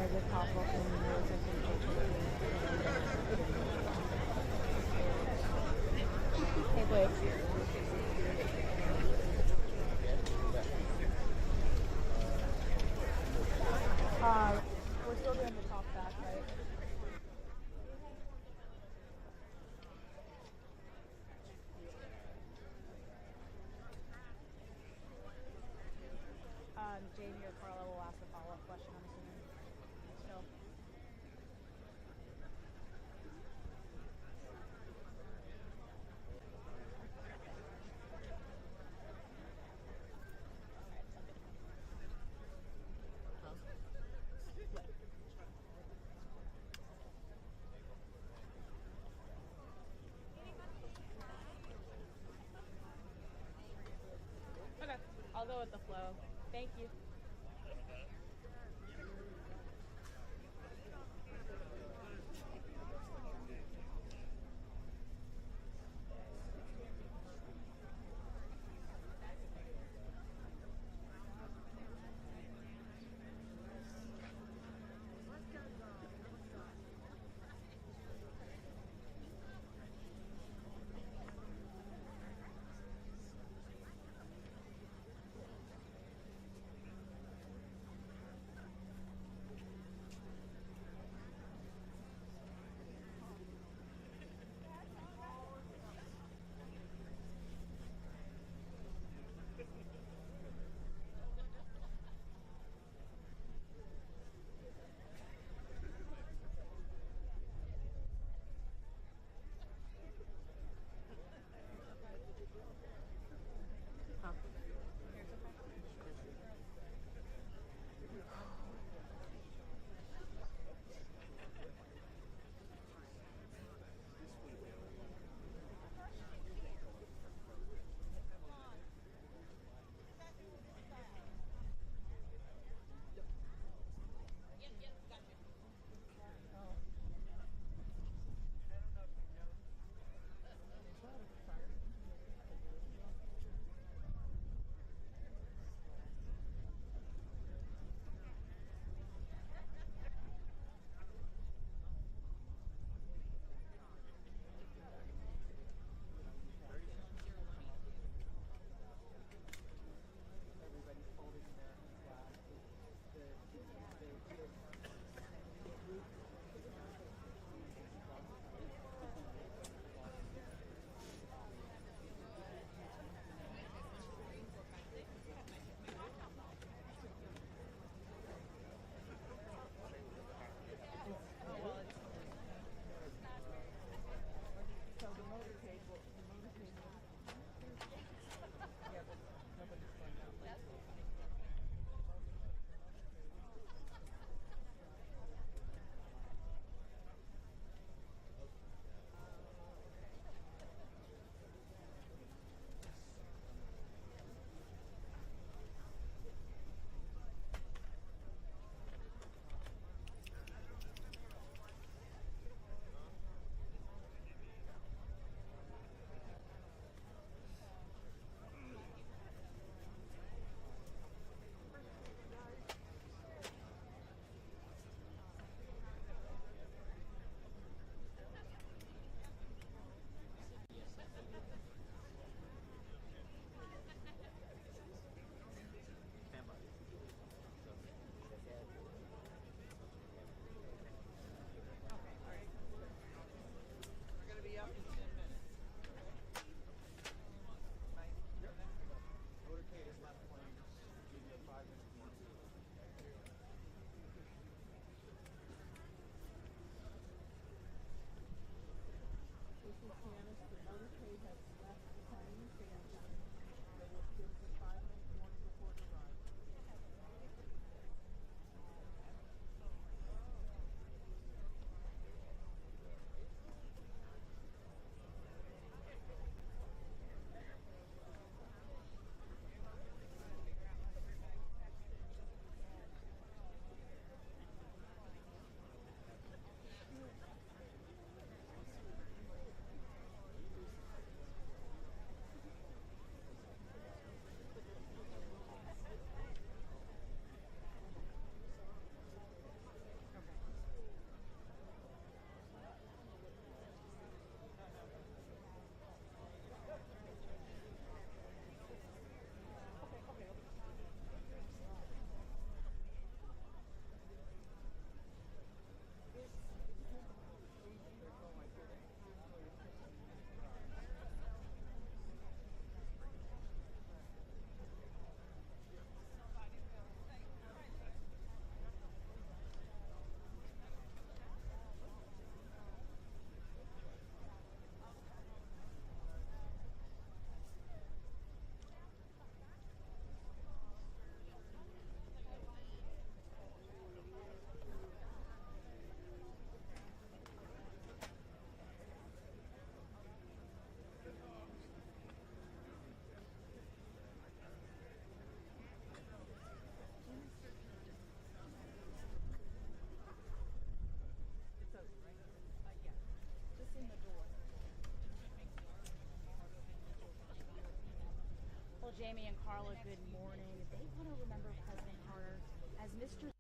with possible Hey, Blake. We're still doing the talk back, right? Jamie or Carla will ask a follow-up question, I'm assuming. Still. Okay, I'll go with the flow. Thank you. Jamie and Carla, good morning. They want to remember President Carter as Mr.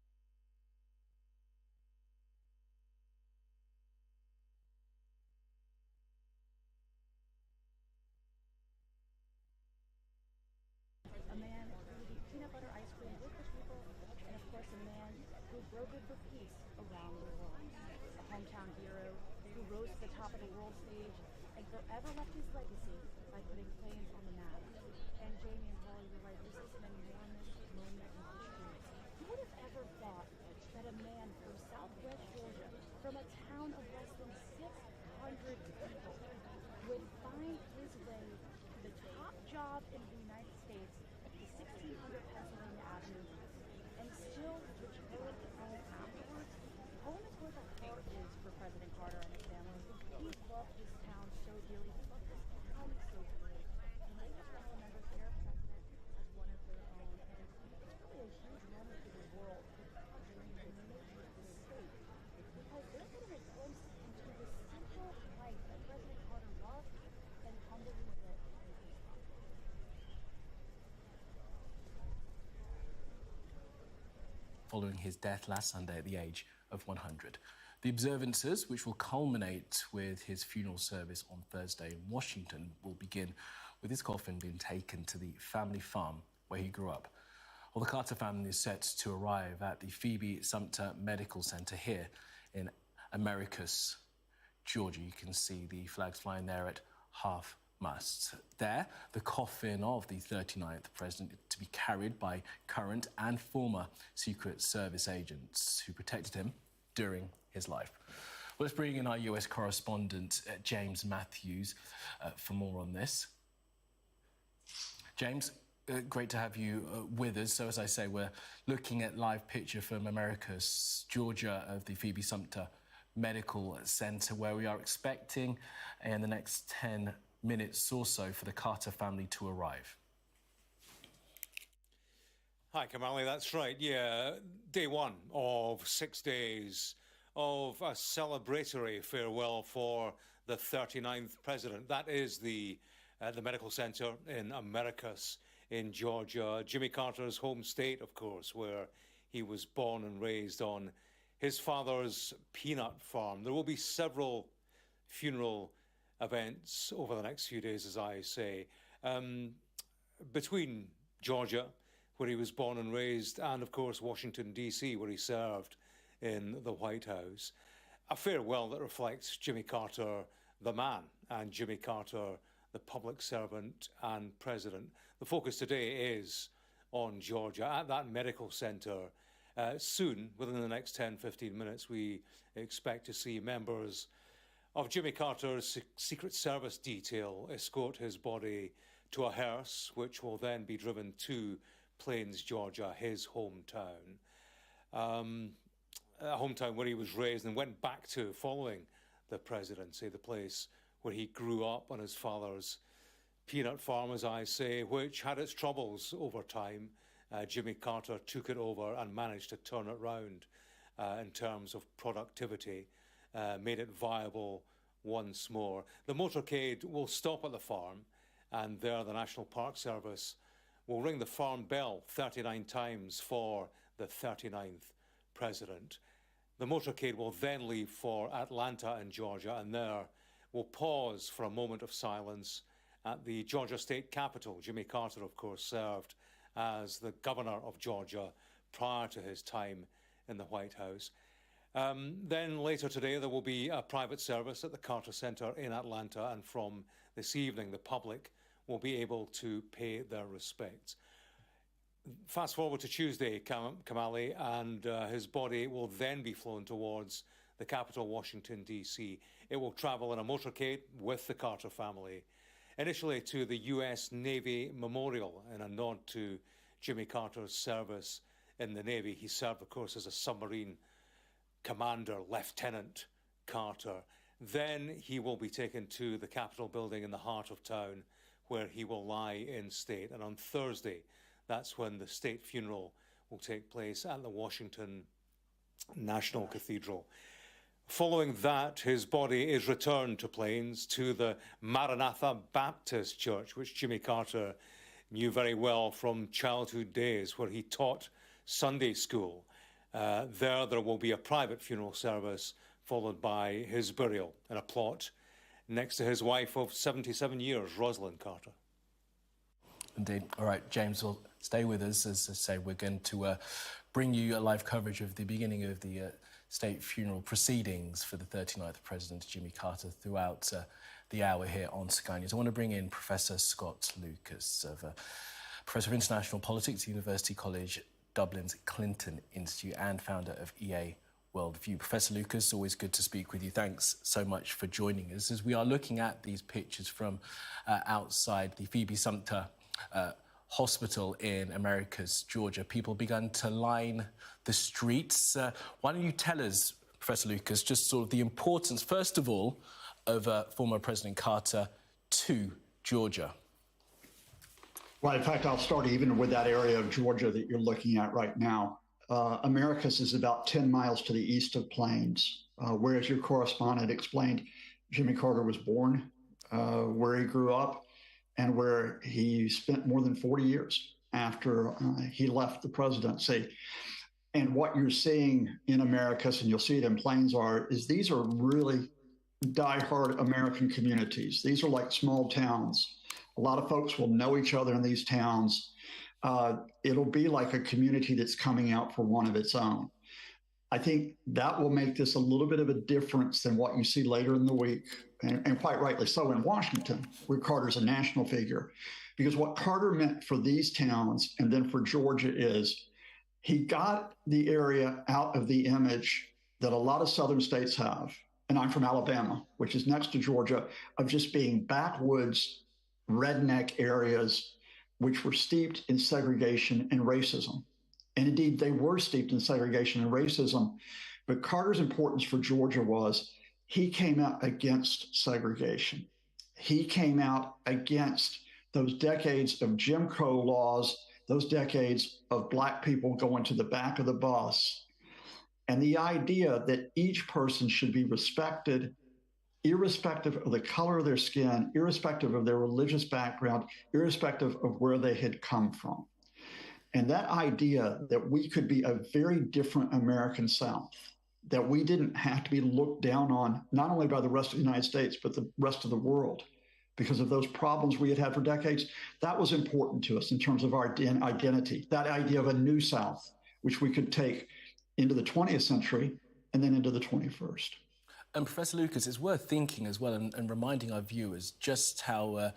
A man who ate peanut butter ice cream with the people, and of course a man who brokered for peace around the world. A hometown hero who rose to the top of the world stage and forever left his legacy by putting planes on the map. And Jamie and Paul, you're right, this is an enormous moment in history. Who would have ever thought that a man from southwest Georgia, from a town of less than 600 people, would find his way to the top job in the United States, the 1600 Pennsylvania Avenue, and still return home afterwards? Home is where the heart is for President Carter and his family. He loved this town so dearly. He loved this county so dearly. And they just want to remember their president as one of their own. And it's really a huge moment for the world, for the country, and the nation, the state. Because they're getting a glimpse into the simple life that President Carter loved and humbly lived in his life. Following his death last Sunday at the age of 100. The observances, which will culminate with his funeral service on Thursday in Washington, will begin with his coffin being taken to the family farm where he grew up. Well, the Carter family is set to arrive at the Phoebe Sumter Medical Center here in Americus, Georgia. You can see the flags flying there at half-mast. There, the coffin of the 39th president to be carried by current and former Secret Service agents who protected him during his life. Well, let's bring in our US correspondent, James Matthews, for more on this. James, great to have you with us. So, as I say, we're looking at live picture from Americus, Georgia, of the Phoebe Sumter Medical Center, where we are expecting in the next 10 minutes or so for the Carter family to arrive. Hi, Kamali, that's right. Yeah, day one of 6 days of a celebratory farewell for the 39th president. That is the medical center in Americus in Georgia, Jimmy Carter's home state, of course, where he was born and raised on his father's peanut farm. There will be several funeral events over the next few days, as I say, between Georgia, where he was born and raised, and of course Washington, D.C., where he served in the White House. A farewell that reflects Jimmy Carter, the man, and Jimmy Carter, the public servant and president. The focus today is on Georgia at that medical center. Soon, within the next 10-15 minutes, we expect to see members of Jimmy Carter's Secret Service detail escort his body to a hearse, which will then be driven to Plains, Georgia, his hometown. A hometown where he was raised and went back to following the presidency, the place where he grew up on his father's peanut farm, as I say, which had its troubles over time. Jimmy Carter took it over and managed to turn it round in terms of productivity, made it viable once more. The motorcade will stop at the farm, and there the National Park Service will ring the farm bell 39 times for the 39th president. The motorcade will then leave for Atlanta in Georgia, and there will pause for a moment of silence at the Georgia State Capitol. Jimmy Carter, of course, served as the governor of Georgia prior to his time in the White House. Then later today, there will be a private service at the Carter Center in Atlanta, and from this evening, the public will be able to pay their respects. Fast forward to Tuesday, Kamali, and his body will then be flown towards the capital, Washington, D.C. It will travel in a motorcade with the Carter family, initially to the U.S. Navy Memorial in a nod to Jimmy Carter's service in the Navy. He served, of course, as a submarine commander, Lieutenant Carter. Then he will be taken to the Capitol building in the heart of town, where he will lie in state. And on Thursday, that's when the state funeral will take place at the Washington National Cathedral. Following that, his body is returned to Plains, to the Maranatha Baptist Church, which Jimmy Carter knew very well from childhood days where he taught Sunday school. There will be a private funeral service followed by his burial in a plot next to his wife of 77 years, Rosalind Carter. Indeed. All right, James, will stay with us. As I say, we're going to bring you a live coverage of the beginning of the state funeral proceedings for the 39th President, Jimmy Carter, throughout the hour here on Sky News. I want to bring in Professor Scott Lucas, Professor of International Politics, University College Dublin's Clinton Institute, and founder of EA Worldview. Professor Lucas, always good to speak with you. Thanks so much for joining us. As we are looking at these pictures from outside the Phoebe Sumter Hospital in Americus, Georgia, people began to line the streets. Why don't you tell us, Professor Lucas, just sort of the importance, first of all, of former President Carter to Georgia? Well, in fact, I'll start even with that area of Georgia that you're looking at right now. Americus is about 10 miles to the east of Plains, where, as your correspondent explained, Jimmy Carter was born, where he grew up, and where he spent more than 40 years after he left the presidency. And what you're seeing in Americus, and you'll see it in Plains, is these are really diehard American communities. These are like small towns. A lot of folks will know each other in these towns. It'll be like a community that's coming out for one of its own. I think that will make this a little bit of a difference than what you see later in the week, and quite rightly so in Washington, where Carter's a national figure. Because what Carter meant for these towns and then for Georgia is he got the area out of the image that a lot of southern states have, and I'm from Alabama, which is next to Georgia, of just being backwoods, redneck areas which were steeped in segregation and racism. And indeed, they were steeped in segregation and racism. But Carter's importance for Georgia was he came out against segregation. He came out against those decades of Jim Crow laws, those decades of Black people going to the back of the bus, and the idea that each person should be respected, irrespective of the color of their skin, irrespective of their religious background, irrespective of where they had come from. And that idea that we could be a very different American South, that we didn't have to be looked down on, not only by the rest of the United States, but the rest of the world, because of those problems we had had for decades, that was important to us in terms of our identity, that idea of a new South, which we could take into the 20th century and then into the 21st. And Professor Lucas, it's worth thinking as well and reminding our viewers just how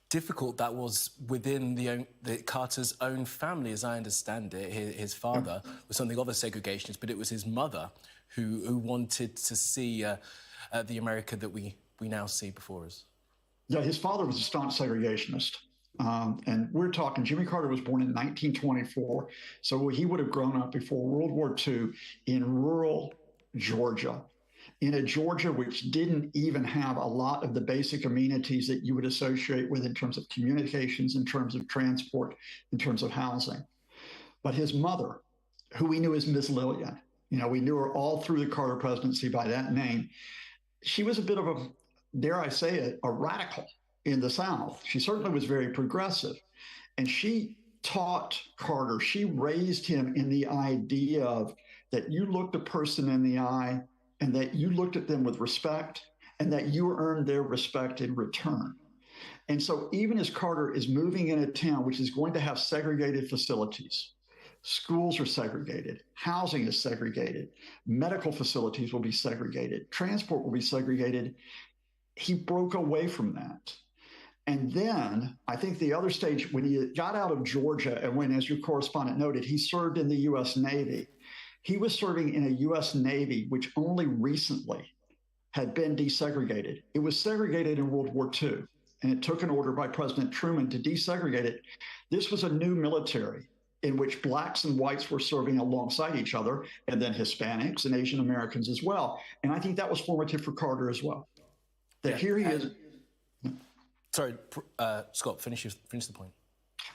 difficult that was within the Carter's own family. As I understand it, his father was something of a segregationist, but it was his mother who wanted to see the America that we now see before us. Yeah, his father was a staunch segregationist. And we're talking, Jimmy Carter was born in 1924, so he would have grown up before World War II in rural Georgia, in a Georgia which didn't even have a lot of the basic amenities that you would associate with in terms of communications, in terms of transport, in terms of housing. But his mother, who we knew as Miss Lillian, we knew her all through the Carter presidency by that name. She was a bit of a, dare I say it, a radical in the South. She certainly was very progressive. And she taught Carter, she raised him in the idea of that you looked a person in the eye and that you looked at them with respect and that you earned their respect in return. And so even as Carter is moving in a town which is going to have segregated facilities, schools are segregated, housing is segregated, medical facilities will be segregated, transport will be segregated, he broke away from that. And then I think the other stage, when he got out of Georgia and when, as your correspondent noted, he served in the U.S. Navy, he was serving in a U.S. Navy which only recently had been desegregated. It was segregated in World War II, and it took an order by President Truman to desegregate it. This was a new military in which Blacks and whites were serving alongside each other, and then Hispanics and Asian Americans as well. And I think that was formative for Carter as well. That here he is. Sorry, Scott, finish the point.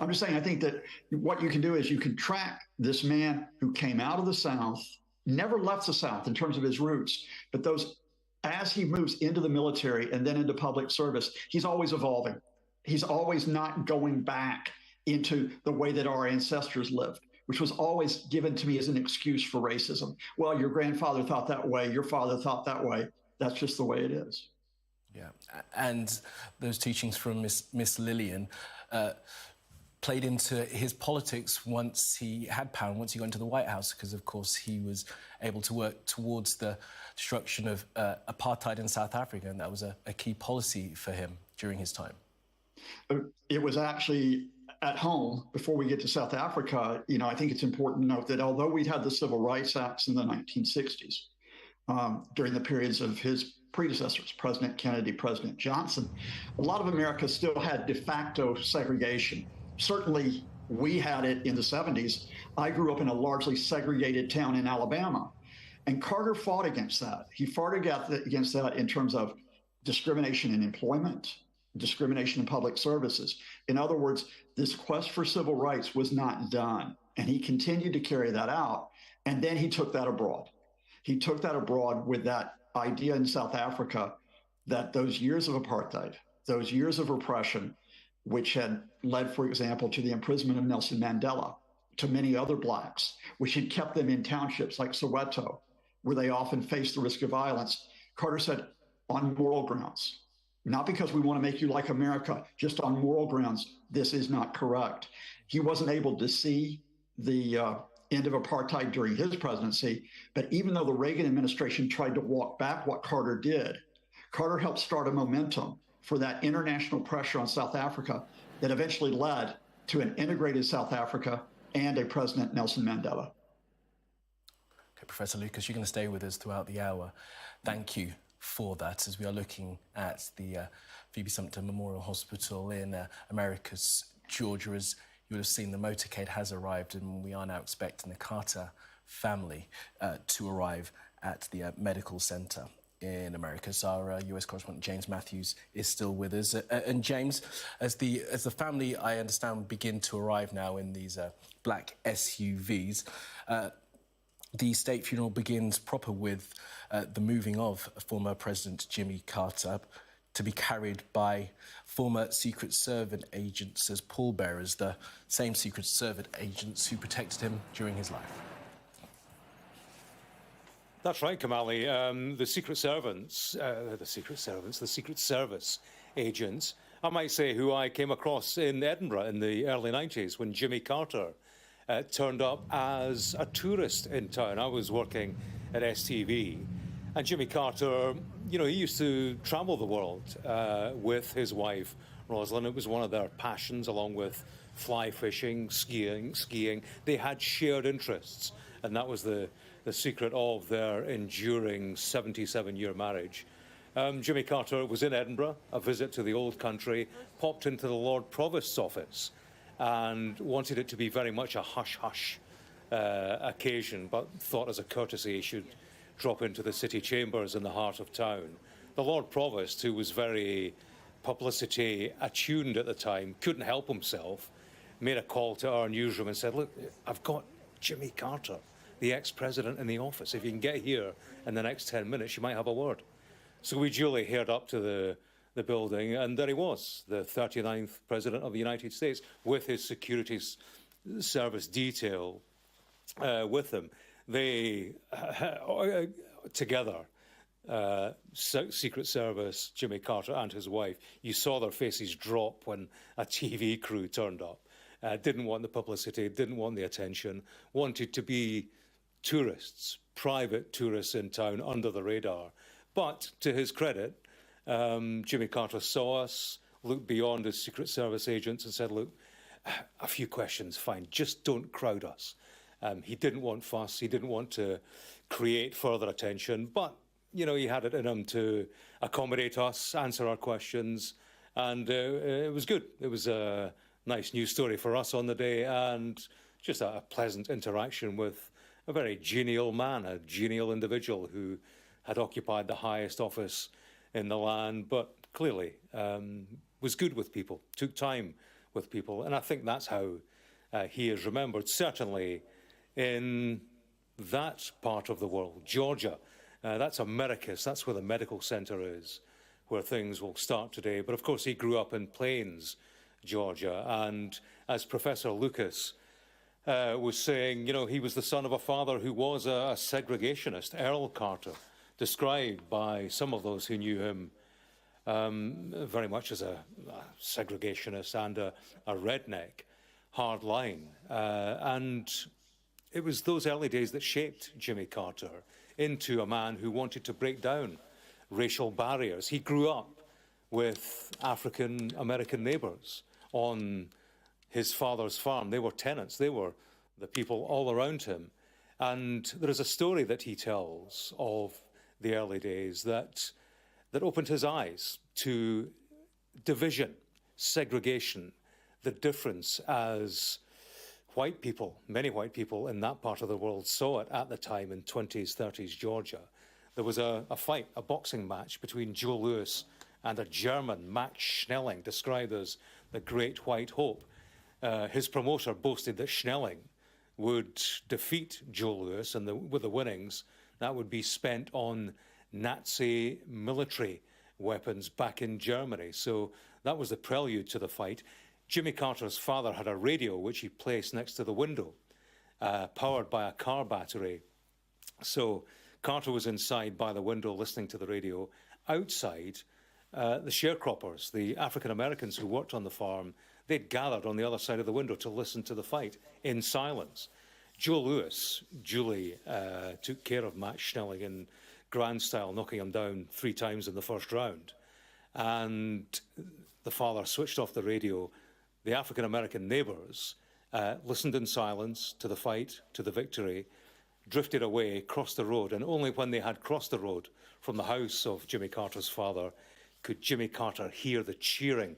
I'm just saying, I think that what you can do is you can track this man who came out of the South, never left the South in terms of his roots, but those, as he moves into the military and then into public service, he's always evolving. He's always not going back into the way that our ancestors lived, which was always given to me as an excuse for racism. Well, your grandfather thought that way, your father thought that way. That's just the way it is. Yeah, and those teachings from Miss Lillian played into his politics once he had power, once he got into the White House, because, of course, he was able to work towards the destruction of apartheid in South Africa, and that was a key policy for him during his time. It was actually at home, before we get to South Africa, I think it's important to note that although we'd had the Civil Rights Acts in the 1960s, during the periods of his predecessors, President Kennedy, President Johnson, a lot of America still had de facto segregation. Certainly, we had it in the 70s. I grew up in a largely segregated town in Alabama, and Carter fought against that. He fought against that in terms of discrimination in employment, discrimination in public services. In other words, this quest for civil rights was not done, and he continued to carry that out, and then he took that abroad. He took that abroad with that idea in South Africa that those years of apartheid, those years of repression, which had led, for example, to the imprisonment of Nelson Mandela, to many other blacks, which had kept them in townships like Soweto, where they often faced the risk of violence. Carter said, on moral grounds, not because we want to make you like America, just on moral grounds, this is not correct. He wasn't able to see the end of apartheid during his presidency, but even though the Reagan administration tried to walk back what Carter did, Carter helped start a momentum for that international pressure on South Africa that eventually led to an integrated South Africa and a President Nelson Mandela. Okay, Professor Lucas, you're going to stay with us throughout the hour. Thank you for that, as we are looking at the Phoebe Sumter Memorial Hospital in Americus, Georgia. As you would have seen, the motorcade has arrived, and we are now expecting the Carter family to arrive at the medical center in Americus. Our US correspondent James Matthews is still with us. And James, as the family, I understand, begin to arrive now in these black SUVs, the state funeral begins proper with the moving of former President Jimmy Carter to be carried by former Secret Service agents as pallbearers, the same Secret Service agents who protected him during his life. That's right, Kamali. The Secret Service agents, I might say, who I came across in Edinburgh in the early 90s when Jimmy Carter turned up as a tourist in town. I was working at STV, and Jimmy Carter, he used to travel the world with his wife, Rosalind. It was one of their passions, along with fly fishing, skiing. They had shared interests, and that was the secret of their enduring 77-year marriage. Jimmy Carter was in Edinburgh, a visit to the old country, popped into the Lord Provost's office and wanted it to be very much a hush-hush occasion, but thought as a courtesy he should drop into the city chambers in the heart of town. The Lord Provost, who was very publicity attuned at the time, couldn't help himself, made a call to our newsroom and said, look, I've got Jimmy Carter, the ex-president, in the office. If you can get here in the next 10 minutes, you might have a word. So we duly haired up to the building, and there he was, the 39th President of the United States, with his security service detail with him. They, together, Secret Service, Jimmy Carter and his wife, you saw their faces drop when a TV crew turned up. Didn't want the publicity, didn't want the attention, wanted to be tourists, private tourists in town under the radar. But to his credit, Jimmy Carter saw us, looked beyond his Secret Service agents and said, look, a few questions, fine, just don't crowd us. He didn't want fuss, he didn't want to create further attention, but, he had it in him to accommodate us, answer our questions, and it was good. It was a nice news story for us on the day, and just a pleasant interaction with a very genial man, a genial individual who had occupied the highest office in the land, but clearly was good with people, took time with people. And I think that's how he is remembered, certainly in that part of the world, Georgia. That's Americus, that's where the medical center is, where things will start today. But of course, he grew up in Plains, Georgia, and as Professor Lucas was saying, you know, he was the son of a father who was a segregationist, Earl Carter, described by some of those who knew him very much as a segregationist and a redneck, hard line. And it was those early days that shaped Jimmy Carter into a man who wanted to break down racial barriers. He grew up with African American neighbors on his father's farm. They were tenants. They were the people all around him. And there is a story that he tells of the early days that opened his eyes to division, segregation, the difference as white people, many white people in that part of the world saw it at the time in 20s, 30s Georgia. There was a fight, a boxing match between Joe Louis and a German, Max Schnelling, described as the Great White Hope. His promoter boasted that Schnelling would defeat Joe Louis, and with the winnings, that would be spent on Nazi military weapons back in Germany. So that was the prelude to the fight. Jimmy Carter's father had a radio which he placed next to the window, powered by a car battery. So Carter was inside by the window listening to the radio. Outside, the sharecroppers, the African Americans who worked on the farm, they'd gathered on the other side of the window to listen to the fight in silence. Joe Louis, Julie, took care of Max Schnelling in grand style, knocking him down 3 times in the first round. And the father switched off the radio. The African American neighbors listened in silence to the fight, to the victory, drifted away, crossed the road, and only when they had crossed the road from the house of Jimmy Carter's father could Jimmy Carter hear the cheering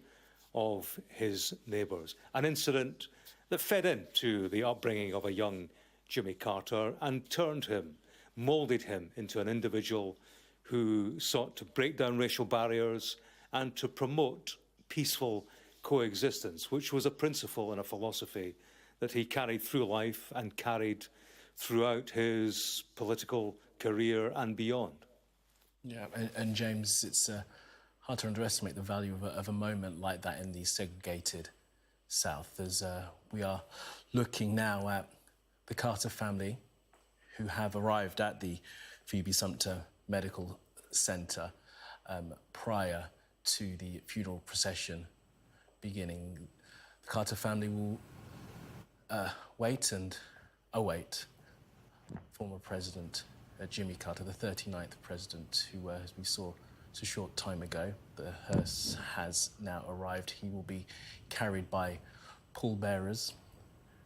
of his neighbors. An incident that fed into the upbringing of a young Jimmy Carter and turned him, molded him into an individual who sought to break down racial barriers and to promote peaceful coexistence, which was a principle and a philosophy that he carried through life and carried throughout his political career and beyond. Yeah, and James, it's hard to underestimate the value of a moment like that in the segregated South, as we are looking now at the Carter family who have arrived at the Phoebe Sumter Medical Center prior to the funeral procession beginning. The Carter family will wait and await former President Jimmy Carter, the 39th president, who, as we saw a short time ago, the hearse has now arrived. He will be carried by pallbearers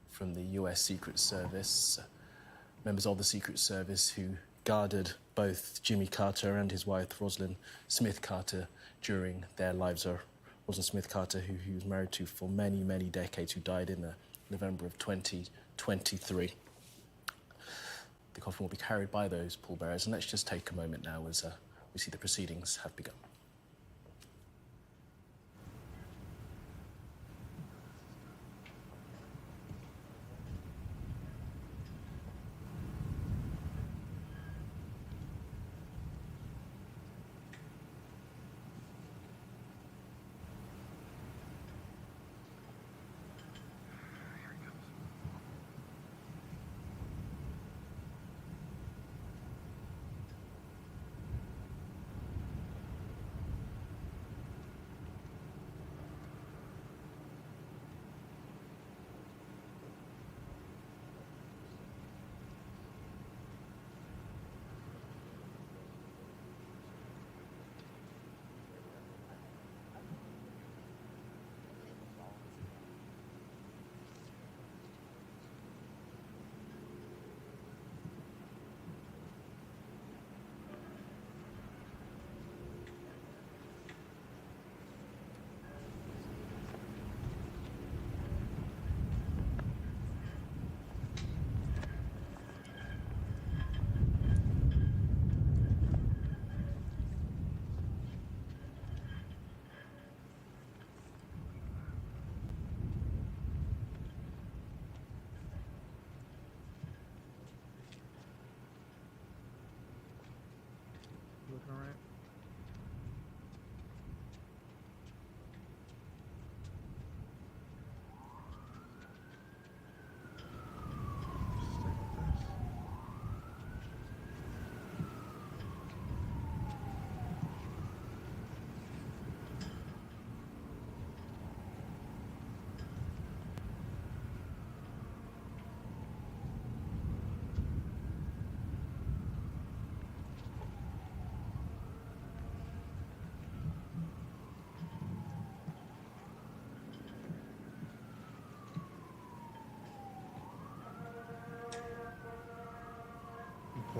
from the US Secret Service, members of the Secret Service who guarded both Jimmy Carter and his wife, Rosalind Smith Carter, during their lives. Rosalind Smith Carter, who he was married to for many, many decades, who died in November of 2023. The coffin will be carried by those pallbearers, and let's just take a moment now as we see the proceedings have begun.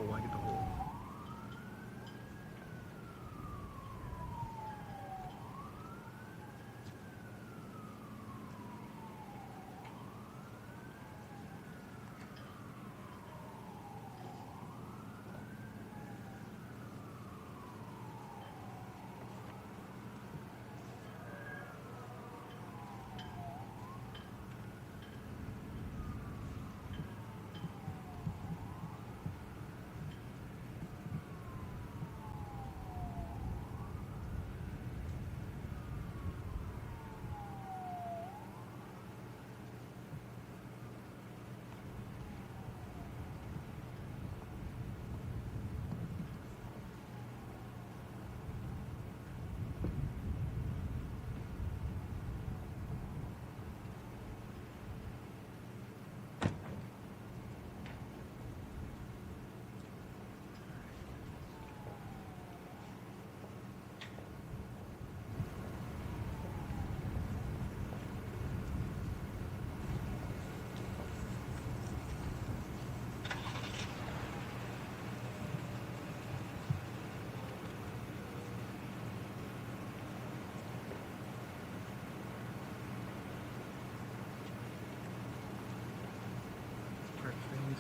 hole? Why get the hole?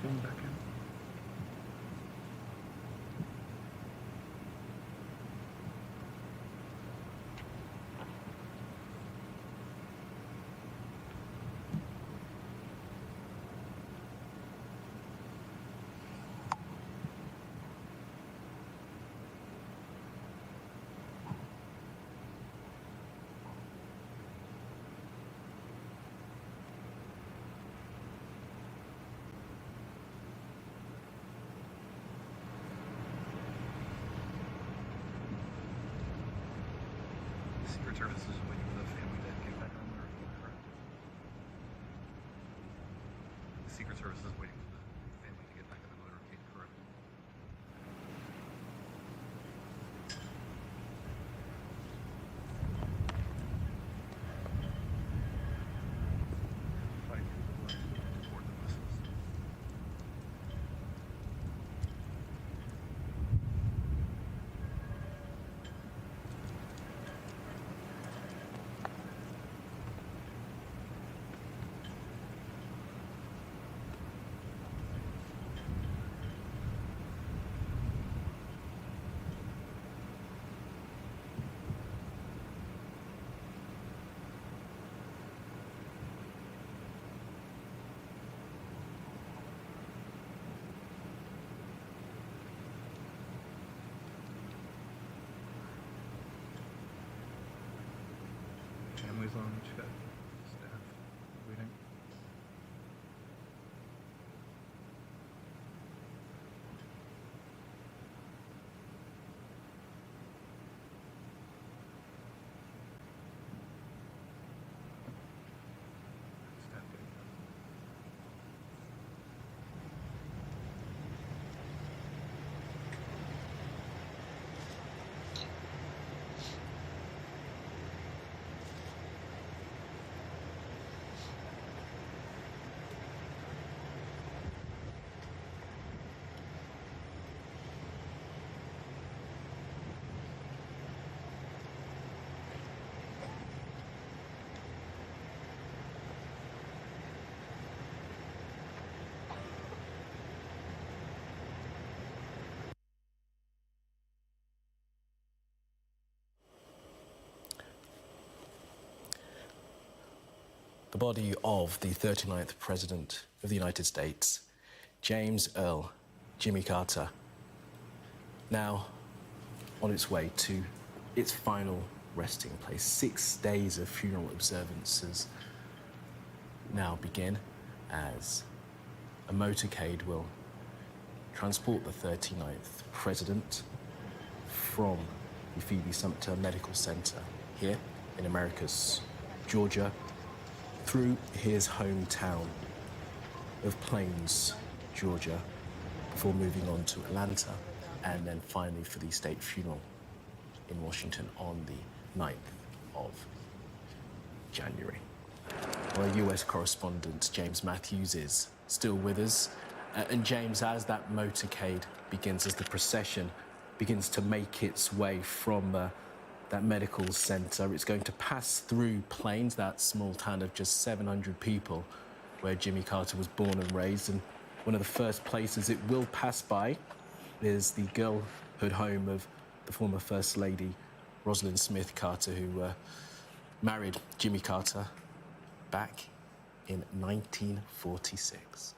Zoom back in. Secret Service is waiting for the family to get back on the motorcade, correct? The Secret Service is waiting for the family to get back on the motorcade, correct? Fight to the left toward the buses. Families on each side, staff waiting. Staff getting done. The body of the 39th President of the United States, James Earl Jimmy Carter, now on its way to its final resting place. 6 days of funeral observances now begin as a motorcade will transport the 39th President from the Phoebe Sumter Medical Center here in Americus, Georgia, through his hometown of Plains, Georgia, before moving on to Atlanta, and then finally for the state funeral in Washington on the 9th of January. Our US correspondent James Matthews is still with us And James, as that motorcade begins, as the procession begins to make its way from that medical center, it's going to pass through Plains, that small town of just 700 people where Jimmy Carter was born and raised. And one of the first places it will pass by is the girlhood home of the former First Lady, Rosalind Smith Carter, who married Jimmy Carter back in 1946.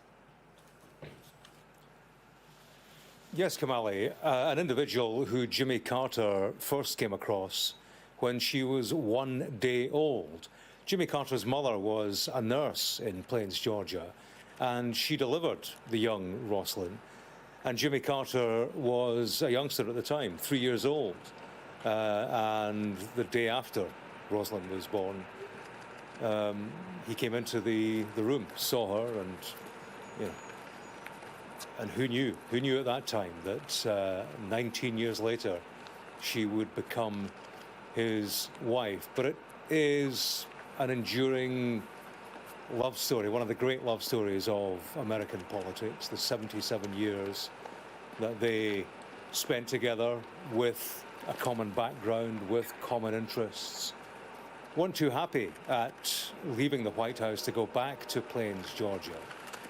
Yes, Kamali, an individual who Jimmy Carter first came across when she was 1 day old. Jimmy Carter's mother was a nurse in Plains, Georgia, and she delivered the young Rosalind. And Jimmy Carter was a youngster at the time, 3 years old. And the day after Rosalind was born, he came into the room, saw her, and, you know, and who knew? Who knew at that time that 19 years later she would become his wife? But it is an enduring love story, one of the great love stories of American politics, the 77 years that they spent together with a common background, with common interests. Weren't too happy at leaving the White House to go back to Plains, Georgia.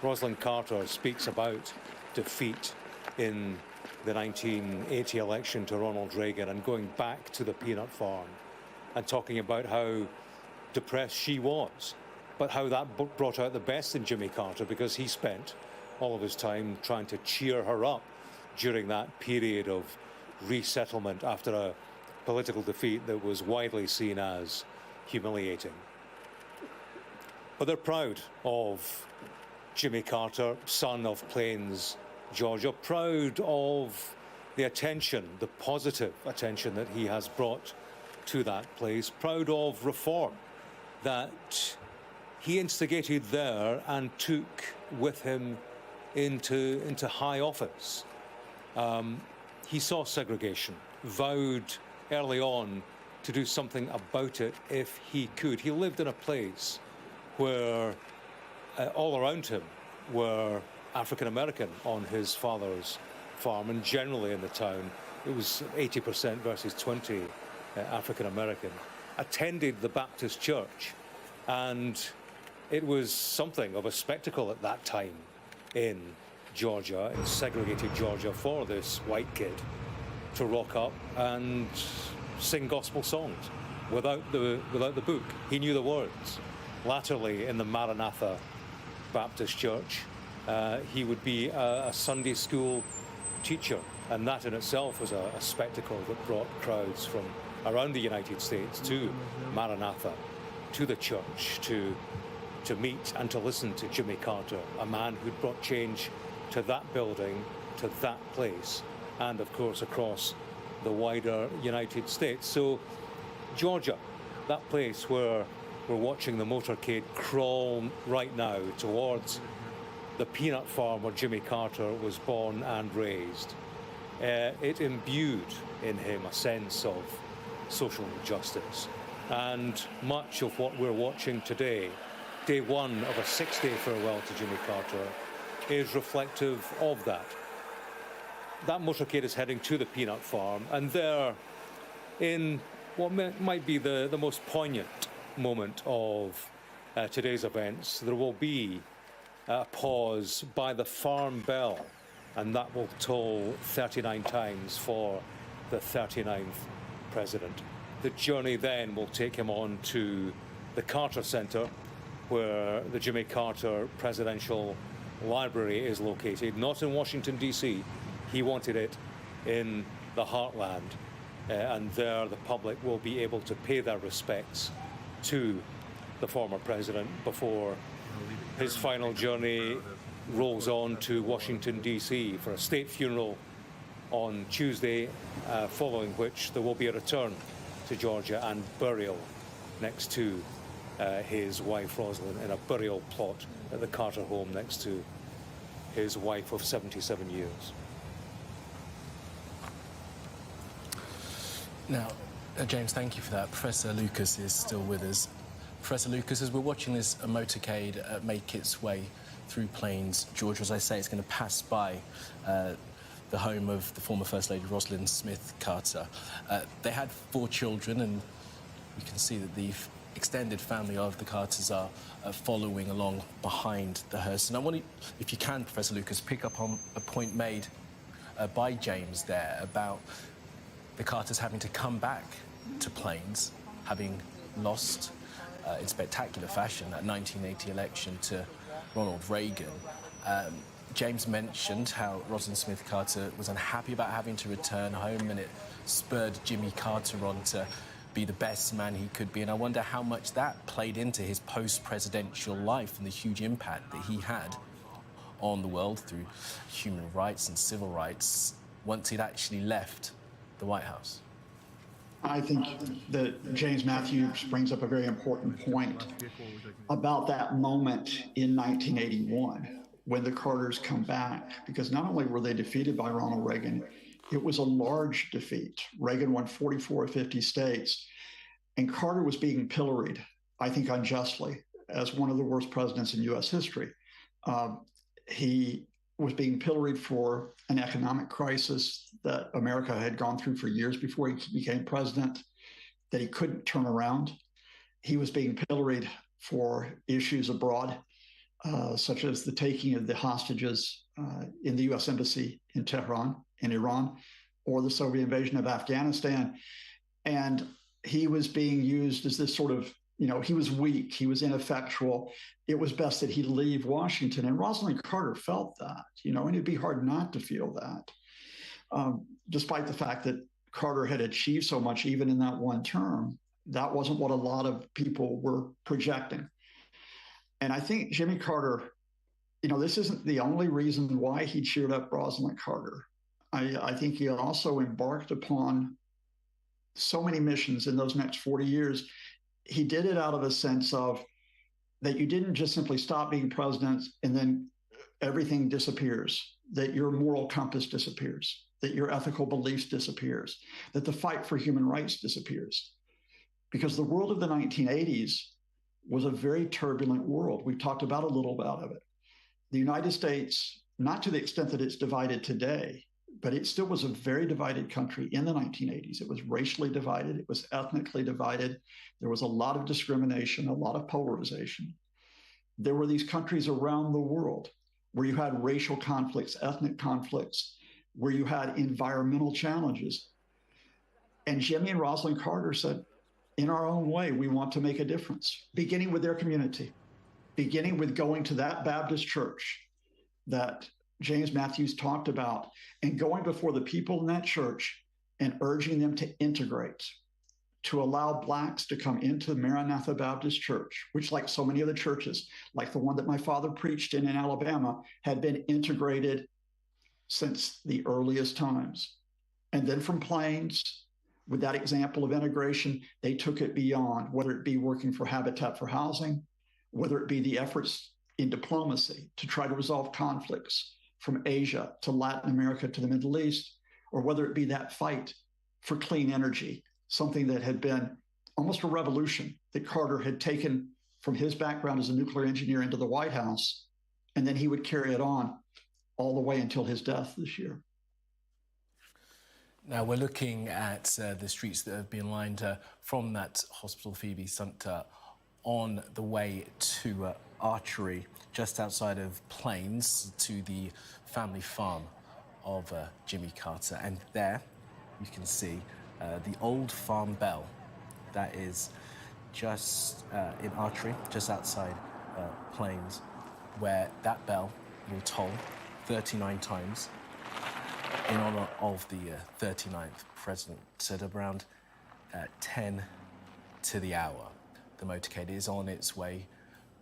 Rosalind Carter speaks about defeat in the 1980 election to Ronald Reagan and going back to the peanut farm and talking about how depressed she was, but how that brought out the best in Jimmy Carter, because he spent all of his time trying to cheer her up during that period of resettlement after a political defeat that was widely seen as humiliating. But they're proud of Jimmy Carter, son of Plains, Georgia, proud of the attention, the positive attention that he has brought to that place, proud of reform that he instigated there and took with him into high office. He saw segregation, vowed early on to do something about it if he could. He lived in a place where all around him were African American on his father's farm, and generally in the town it was 80% versus 20 African American. Attended the Baptist church, and it was something of a spectacle at that time in Georgia, in segregated Georgia, for this white kid to rock up and sing gospel songs without the book. He knew the words. Latterly, in the Maranatha Baptist Church, he would be a Sunday school teacher, and that in itself was a spectacle that brought crowds from around the United States to Maranatha, to the church, to meet and to listen to Jimmy Carter, a man who'd brought change to that building, to that place, and of course across the wider United States. So Georgia, that place where we're watching the motorcade crawl right now towards the peanut farm where Jimmy Carter was born and raised, it imbued in him a sense of social justice. And much of what we're watching today, day one of a 6-day farewell to Jimmy Carter, is reflective of that. That motorcade is heading to the peanut farm, and there, in what might be the most poignant moment of today's events, there will be a pause by the farm bell, and that will toll 39 times for the 39th president. The journey then will take him on to the Carter Center, where the Jimmy Carter Presidential Library is located, not in Washington, D.C. He wanted it in the heartland, and there the public will be able to pay their respects to the former president before his final journey rolls on to Washington, D.C. for a state funeral on Tuesday, following which there will be a return to Georgia and burial next to his wife Rosalind in a burial plot at the Carter home next to his wife of 77 years. Now, James, thank you for that. Professor Lucas is still with us. Professor Lucas, as we're watching this motorcade make its way through Plains, Georgia, as I say, it's going to pass by the home of the former First Lady Rosalind Smith Carter. They had 4 children, and we can see that the extended family of the Carters are following along behind the hearse. And I want to, if you can, Professor Lucas, pick up on a point made by James there about the Carters having to come back to Plains, having lost in spectacular fashion that 1980 election to Ronald Reagan. James mentioned how Rosalind Smith Carter was unhappy about having to return home, and it spurred Jimmy Carter on to be the best man he could be. And I wonder how much that played into his post-presidential life and the huge impact that he had on the world through human rights and civil rights once he'd actually left the White House. I think that James Matthews brings up a very important point about that moment in 1981 when the Carters come back, because not only were they defeated by Ronald Reagan, it was a large defeat. Reagan won 44 of 50 states, and Carter was being pilloried, I think unjustly, as one of the worst presidents in U.S. history. He was being pilloried for an economic crisis that America had gone through for years before he became president, that he couldn't turn around. He was being pilloried for issues abroad, such as the taking of the hostages in the U.S. Embassy in Tehran, in Iran, or the Soviet invasion of Afghanistan. And he was being used as this sort of, he was weak, he was ineffectual. It was best that he leave Washington. And Rosalind Carter felt that, and it'd be hard not to feel that. Despite the fact that Carter had achieved so much, even in that one term, that wasn't what a lot of people were projecting. And I think Jimmy Carter, this isn't the only reason why he cheered up Rosalind Carter. I think he also embarked upon so many missions in those next 40 years. He did it out of a sense of that you didn't just simply stop being president and then everything disappears, that your moral compass disappears, that your ethical beliefs disappears, that the fight for human rights disappears. Because the world of the 1980s was a very turbulent world. We've talked about a little bit of it. The United States, not to the extent that it's divided today, but it still was a very divided country in the 1980s. It was racially divided. It was ethnically divided. There was a lot of discrimination, a lot of polarization. There were these countries around the world where you had racial conflicts, ethnic conflicts, where you had environmental challenges. And Jimmy and Rosalind Carter said, in our own way, we want to make a difference, beginning with their community, beginning with going to that Baptist church that James Matthews talked about, and going before the people in that church and urging them to integrate, to allow Blacks to come into the Maranatha Baptist Church, which, like so many other churches, like the one that my father preached in Alabama, had been integrated since the earliest times. And then from Plains, with that example of integration, they took it beyond, whether it be working for Habitat for Housing, whether it be the efforts in diplomacy to try to resolve conflicts from Asia to Latin America to the Middle East, or whether it be that fight for clean energy, something that had been almost a revolution that Carter had taken from his background as a nuclear engineer into the White House, and then he would carry it on all the way until his death this year. Now we're looking at the streets that have been lined from that hospital, Phoebe Sumter, on the way to Archery, just outside of Plains, to the family farm of Jimmy Carter. And there you can see the old farm bell that is just in Archery, just outside Plains, where that bell will toll 39 times in honor of the 39th president. At around 10 to the hour, the motorcade is on its way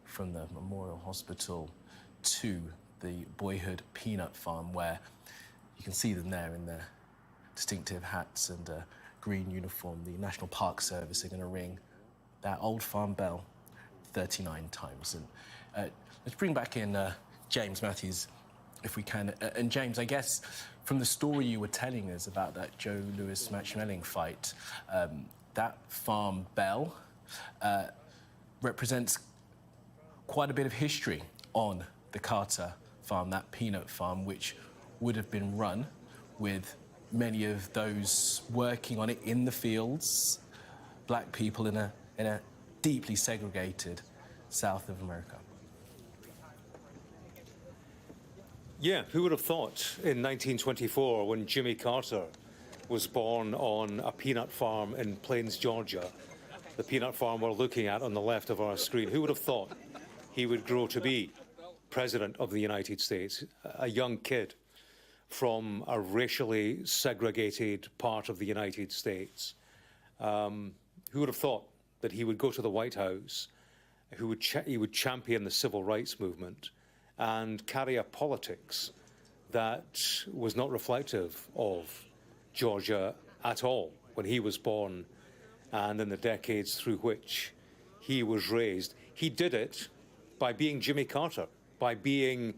from the Memorial Hospital to the Boyhood Peanut Farm, where you can see them there in their distinctive hats and green uniform. The National Park Service are going to ring that old farm bell 39 times. And let's bring back in James Matthews, if we can. And James, I guess from the story you were telling us about that Joe Louis Matchmelling fight, that farm bell represents quite a bit of history on the Carter farm, that peanut farm, which would have been run with many of those working on it in the fields, black people in a deeply segregated South of America. Yeah, who would have thought in 1924, when Jimmy Carter was born on a peanut farm in Plains, Georgia, the peanut farm we're looking at on the left of our screen, who would have thought he would grow to be President of the United States, a young kid from a racially segregated part of the United States? Who would have thought that he would go to the White House, he would champion the civil rights movement and carry a politics that was not reflective of Georgia at all when he was born and in the decades through which he was raised. He did it by being Jimmy Carter, by being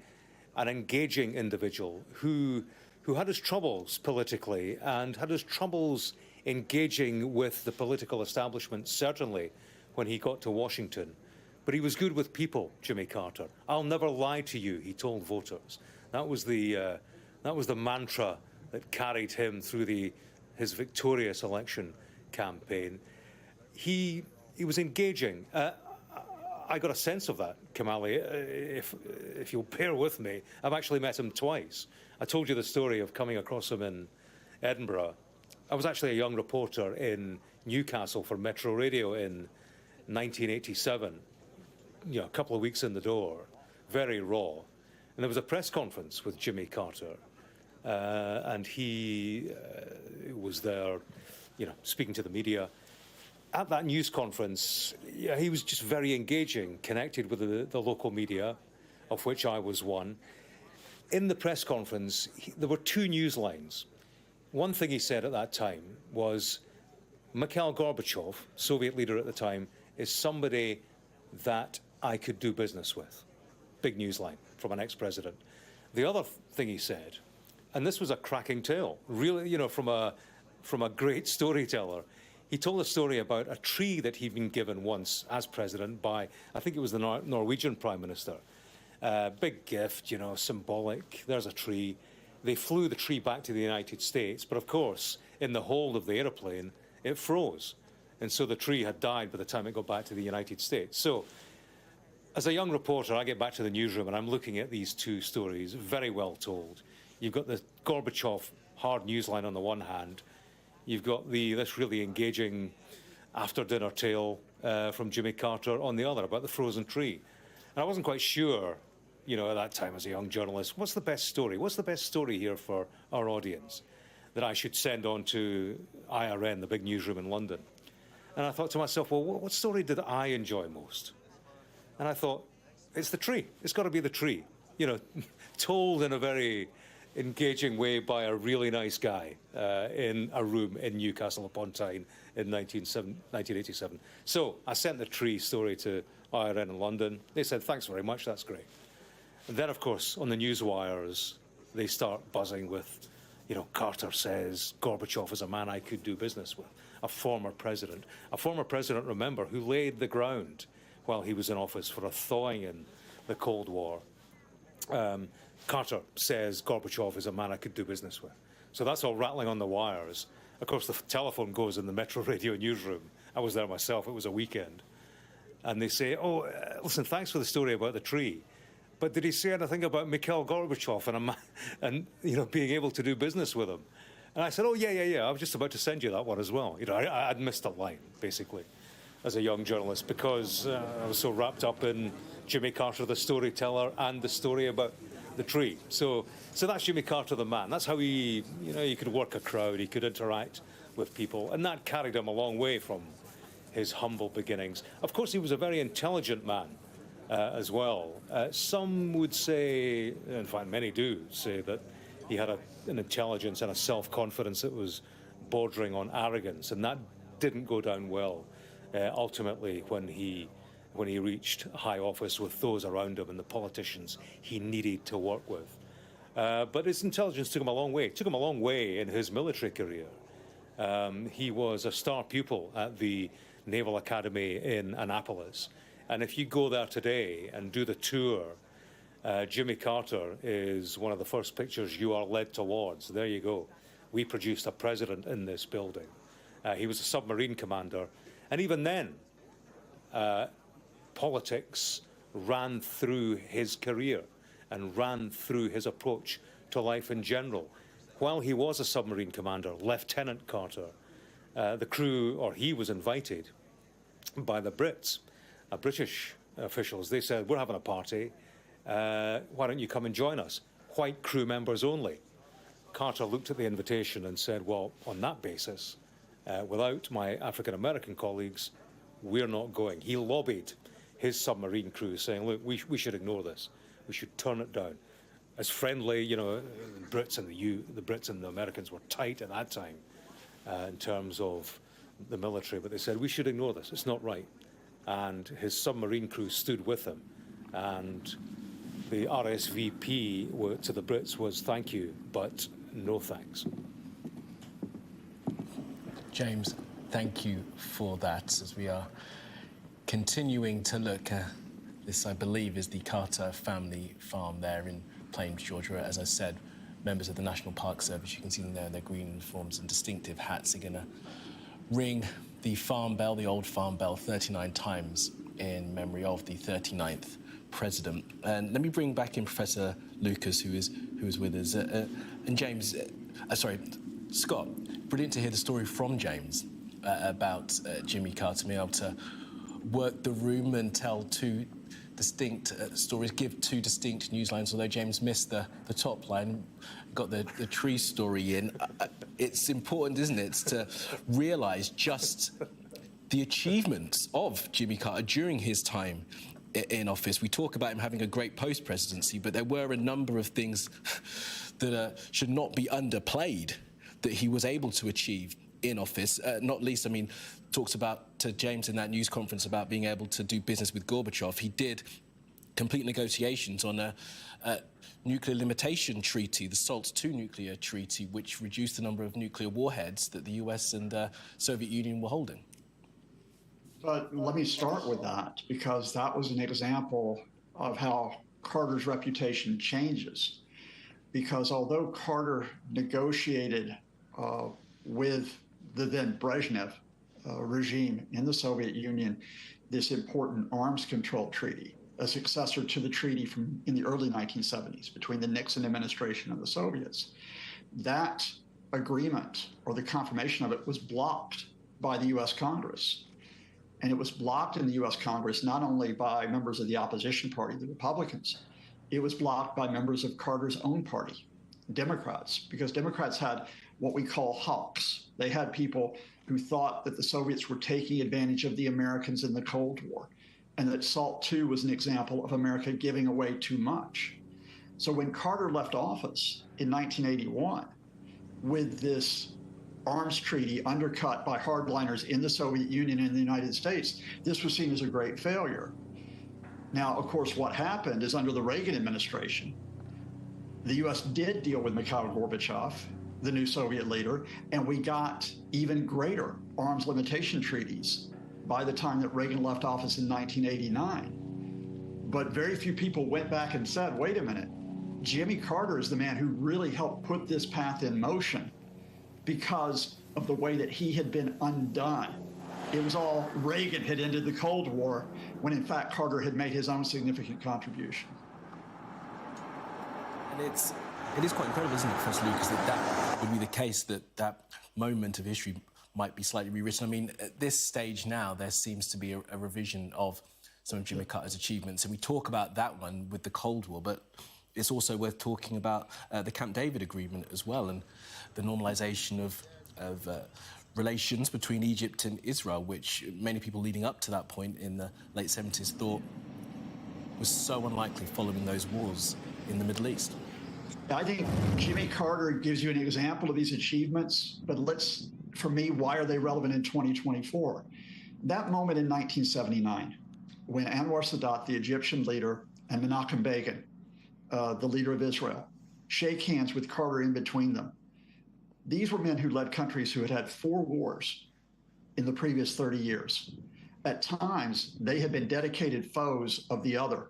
an engaging individual who had his troubles politically and had his troubles engaging with the political establishment, certainly when he got to Washington. But he was good with people, Jimmy Carter. "I'll never lie to you," he told voters. That was the mantra that carried him through his victorious election campaign. He was engaging. I got a sense of that, Kamali, if you'll bear with me. I've actually met him twice. I told you the story of coming across him in Edinburgh. I was actually a young reporter in Newcastle for Metro Radio in 1987. You know, a couple of weeks in the door, very raw. And there was a press conference with Jimmy Carter, and he was there, you know, speaking to the media. At that news conference, yeah, he was just very engaging, connected with the local media, of which I was one. In the press conference, there were two news lines. One thing he said at that time was, Mikhail Gorbachev, Soviet leader at the time, is somebody that I could do business with. Big news line from an ex-president. The other thing he said, and this was a cracking tale, really, you know, from a great storyteller. He told a story about a tree that he'd been given once as president by, I think it was the Norwegian Prime Minister. Big gift, you know, symbolic. There's a tree. They flew the tree back to the United States, but of course, in the hold of the airplane, it froze. And so the tree had died by the time it got back to the United States. So, as a young reporter, I get back to the newsroom and I'm looking at these two stories, very well told. You've got the Gorbachev hard newsline on the one hand. You've got this really engaging after-dinner tale from Jimmy Carter on the other about the frozen tree. And I wasn't quite sure, you know, at that time as a young journalist, what's the best story? What's the best story here for our audience that I should send on to IRN, the big newsroom in London? And I thought to myself, well, what story did I enjoy most? And I thought, it's the tree. It's got to be the tree. You know, told in a very engaging way by a really nice guy in a room in Newcastle upon Tyne in 1987. So I sent the tree story to IRN in London. They said, thanks very much, that's great. And then, of course, on the news wires, they start buzzing with, you know, Carter says Gorbachev is a man I could do business with, a former president, remember, who laid the ground while he was in office for a thawing in the Cold War. Carter says Gorbachev is a man I could do business with. So that's all rattling on the wires. Of course, the telephone goes in the Metro Radio newsroom. I was there myself. It was a weekend. And they say, oh, listen, thanks for the story about the tree. But did he say anything about Mikhail Gorbachev and you know, being able to do business with him? And I said, oh, yeah. I was just about to send you that one as well. You know, I'd missed a line, basically, as a young journalist, because I was so wrapped up in Jimmy Carter, the storyteller, and the story about the tree. So that's Jimmy Carter, the man. That's how he, you know, he could work a crowd, he could interact with people, and that carried him a long way from his humble beginnings. Of course, he was a very intelligent man as well. Some would say, in fact, many do say that he had an intelligence and a self-confidence that was bordering on arrogance, and that didn't go down well ultimately when he reached high office with those around him and the politicians he needed to work with. But his intelligence took him a long way. It took him a long way in his military career. He was a star pupil at the Naval Academy in Annapolis. And if you go there today and do the tour, Jimmy Carter is one of the first pictures you are led towards. There you go. We produced a president in this building. He was a submarine commander. And even then, politics ran through his career and ran through his approach to life in general. While he was a submarine commander, Lieutenant Carter, the crew, or he was invited by the Brits, British officials. They said, we're having a party. Why don't you come and join us? White crew members only. Carter looked at the invitation and said, well, on that basis, without my African-American colleagues, we're not going. He lobbied his submarine crew saying, look, we should ignore this. We should turn it down. As friendly, you know, the Brits and the Americans were tight at that time in terms of the military, but they said, we should ignore this. It's not right. And his submarine crew stood with him. And the RSVP to the Brits was thank you, but no thanks. James, thank you for that. As we are continuing to look at this, I believe, is the Carter family farm there in Plains, Georgia. As I said, members of the National Park Service, you can see them there in their green uniforms and distinctive hats, are going to ring the farm bell, the old farm bell, 39 times in memory of the 39th president. And let me bring back in Professor Lucas, who is with us. And James, Scott, brilliant to hear the story from James about Jimmy Carter being able to work the room and tell two distinct stories, give two distinct news lines, although James missed the top line, got the tree story in. It's important, isn't it, to realise just the achievements of Jimmy Carter during his time in office. We talk about him having a great post-presidency, but there were a number of things that should not be underplayed that he was able to achieve in office, not least, I mean, talks about to James in that news conference about being able to do business with Gorbachev. He did complete negotiations on a nuclear limitation treaty, the SALT II nuclear treaty, which reduced the number of nuclear warheads that the US and the Soviet Union were holding. But let me start with that, because that was an example of how Carter's reputation changes. Because although Carter negotiated with the then Brezhnev regime in the Soviet Union this important arms control treaty, a successor to the treaty in the early 1970s between the Nixon administration and the Soviets, that agreement, or the confirmation of it, was blocked by the U.S. Congress. And it was blocked in the U.S. Congress not only by members of the opposition party, the Republicans, it was blocked by members of Carter's own party, Democrats, because Democrats had what we call hawks. They had people who thought that the Soviets were taking advantage of the Americans in the Cold War, and that SALT II was an example of America giving away too much. So when Carter left office in 1981 with this arms treaty undercut by hardliners in the Soviet Union and the United States, this was seen as a great failure. Now, of course, what happened is under the Reagan administration, the U.S. did deal with Mikhail Gorbachev, the new Soviet leader, and we got even greater arms limitation treaties by the time that Reagan left office in 1989. But very few people went back and said, wait a minute, Jimmy Carter is the man who really helped put this path in motion because of the way that he had been undone. It was all Reagan had ended the Cold War when in fact Carter had made his own significant contribution. And it is quite incredible, isn't it, Professor Lucas, that would be the case, that moment of history might be slightly rewritten. I mean, at this stage now, there seems to be a revision of some of Jimmy Carter's achievements, and we talk about that one with the Cold War, but it's also worth talking about the Camp David Agreement as well, and the normalisation of relations between Egypt and Israel, which many people leading up to that point in the late 70s thought was so unlikely following those wars in the Middle East. I think Jimmy Carter gives you an example of these achievements, but for me, why are they relevant in 2024? That moment in 1979, when Anwar Sadat, the Egyptian leader, and Menachem Begin, the leader of Israel, shake hands with Carter in between them. These were men who led countries who had had 4 wars in the previous 30 years. At times, they had been dedicated foes of the other.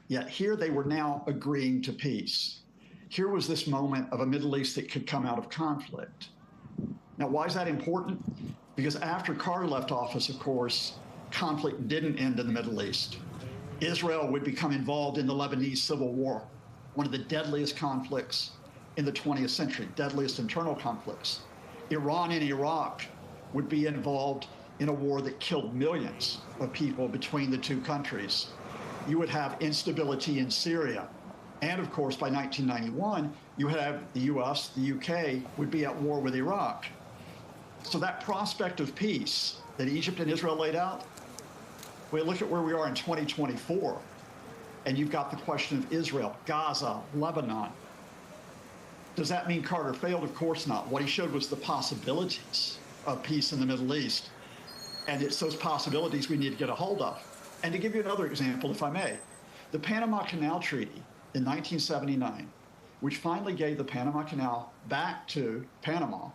Yet here they were now agreeing to peace. Here was this moment of a Middle East that could come out of conflict. Now, why is that important? Because after Carter left office, of course, conflict didn't end in the Middle East. Israel would become involved in the Lebanese civil war, one of the deadliest conflicts in the 20th century, deadliest internal conflicts. Iran and Iraq would be involved in a war that killed millions of people between the two countries. You would have instability in Syria. And of course, by 1991, you have the US, the UK would be at war with Iraq. So that prospect of peace that Egypt and Israel laid out, we look at where we are in 2024, and you've got the question of Israel, Gaza, Lebanon. Does that mean Carter failed? Of course not. What he showed was the possibilities of peace in the Middle East. And it's those possibilities we need to get a hold of. And to give you another example, if I may, the Panama Canal Treaty in 1979, which finally gave the Panama Canal back to Panama,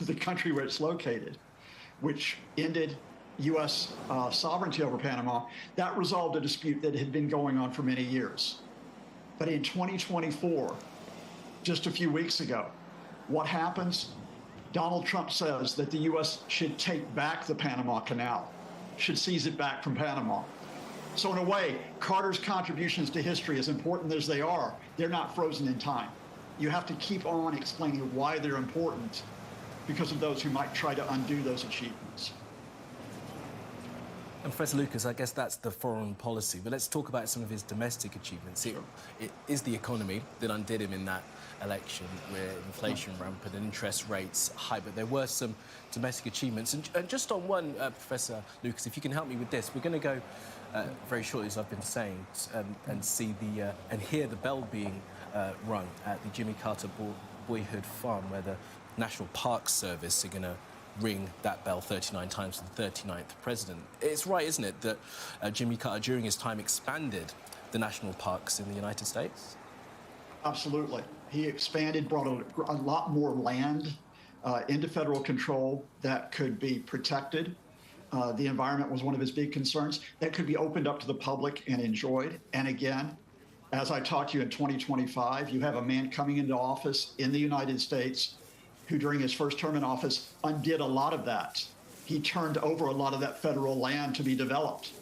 the country where it's located, which ended U.S. Sovereignty over Panama, that resolved a dispute that had been going on for many years. But in 2024, just a few weeks ago, what happens? Donald Trump says that the U.S. should take back the Panama Canal, should seize it back from Panama. So in a way, Carter's contributions to history, as important as they are, they're not frozen in time. You have to keep on explaining why they're important because of those who might try to undo those achievements. And Professor Lucas, I guess that's the foreign policy, but let's talk about some of his domestic achievements. Sure. It is the economy that undid him in that election, where inflation rampant and interest rates high, but there were some domestic achievements. And just on one, Professor Lucas, if you can help me with this, we're going to go very shortly, as I've been saying, and see the and hear the bell being rung at the Jimmy Carter Boyhood Farm, where the National Park Service are going to ring that bell 39 times for the 39th president. It's right, isn't it, that Jimmy Carter, during his time, expanded the national parks in the United States? Absolutely. He expanded, brought a lot more land into federal control that could be protected. The environment was one of his big concerns. That could be opened up to the public and enjoyed. And again, as I talked to you in 2025, you have a man coming into office in the United States who during his first term in office undid a lot of that. He turned over a lot of that federal land to be developed.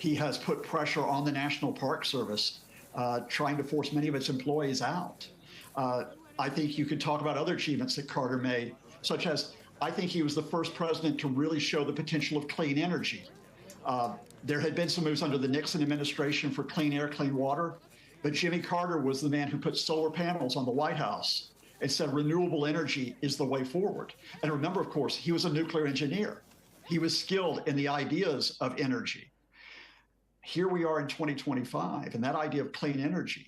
He has put pressure on the National Park Service, trying to force many of its employees out. I think you could talk about other achievements that Carter made, such as I think he was the first president to really show the potential of clean energy. There had been some moves under the Nixon administration for clean air, clean water, but Jimmy Carter was the man who put solar panels on the White House and said renewable energy is the way forward. And remember, of course, he was a nuclear engineer. He was skilled in the ideas of energy. Here we are in 2025, and that idea of clean energy,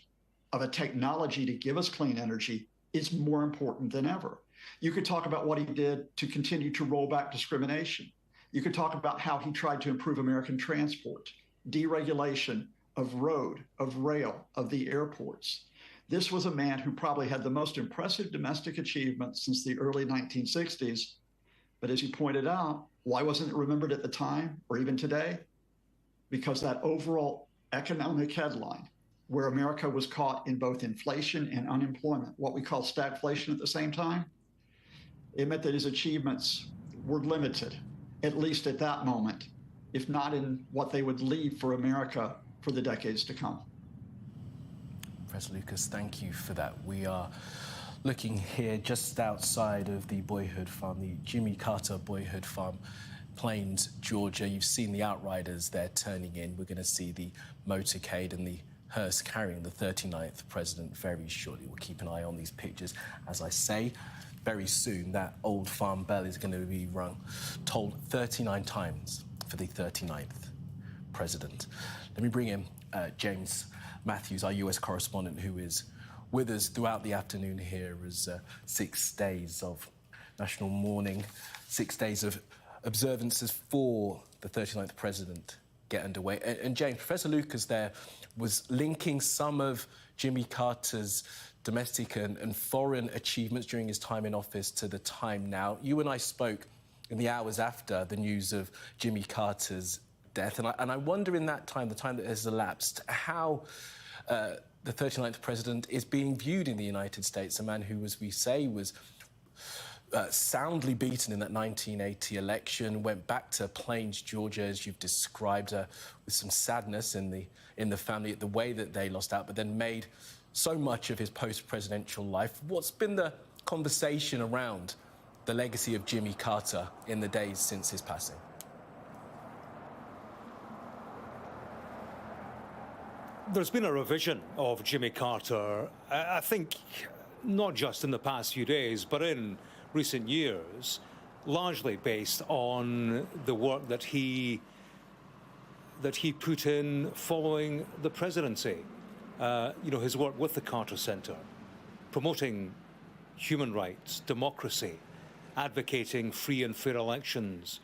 of a technology to give us clean energy, is more important than ever. You could talk about what he did to continue to roll back discrimination. You could talk about how he tried to improve American transport, deregulation of road, of rail, of the airports. This was a man who probably had the most impressive domestic achievements since the early 1960s. But as you pointed out, why wasn't it remembered at the time or even today? Because that overall economic headline, where America was caught in both inflation and unemployment, what we call stagflation at the same time, it meant that his achievements were limited, at least at that moment, if not in what they would leave for America for the decades to come. Professor Lucas, thank you for that. We are looking here just outside of the Boyhood Farm, the Jimmy Carter Boyhood Farm, Plains, Georgia. You've seen the outriders there turning in. We're going to see the motorcade and the hearse carrying the 39th president very shortly. We'll keep an eye on these pictures. As I say, very soon that old farm bell is going to be rung, tolled 39 times for the 39th president. Let me bring in James Matthews, our US correspondent, who is with us throughout the afternoon here as 6 days of national mourning, 6 days of observances for the 39th president get underway. And James, Professor Lucas there was linking some of Jimmy Carter's domestic and foreign achievements during his time in office to the time now. You and I spoke in the hours after the news of Jimmy Carter's death. And I wonder in that time, the time that has elapsed, how the 39th president is being viewed in the United States, a man who, as we say, was soundly beaten in that 1980 election, went back to Plains, Georgia, as you've described, with some sadness in the family at the way that they lost out, but then made so much of his post-presidential life. What's been the conversation around the legacy of Jimmy Carter in the days since his passing? There's been a revision of Jimmy Carter, I think, not just in the past few days, but in recent years, largely based on the work that he put in following the presidency. His work with the Carter Center, promoting human rights, democracy, advocating free and fair elections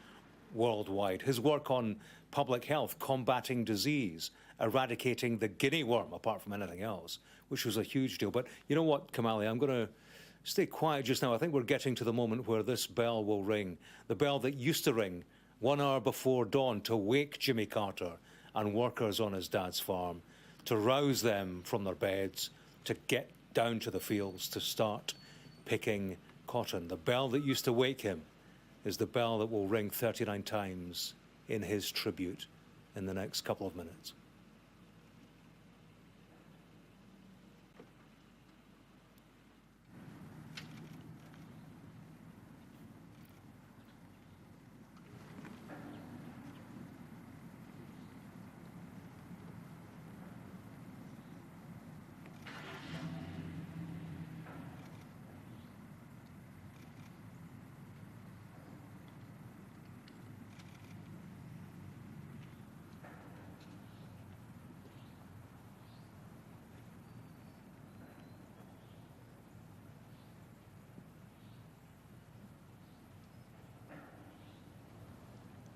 worldwide. His work on public health, combating disease, eradicating the guinea worm, apart from anything else, which was a huge deal. But you know what, Kamali, I'm going to stay quiet just now. I think we're getting to the moment where this bell will ring, the bell that used to ring 1 hour before dawn to wake Jimmy Carter and workers on his dad's farm, to rouse them from their beds, to get down to the fields, to start picking cotton. The bell that used to wake him is the bell that will ring 39 times in his tribute in the next couple of minutes.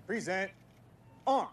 Present arms.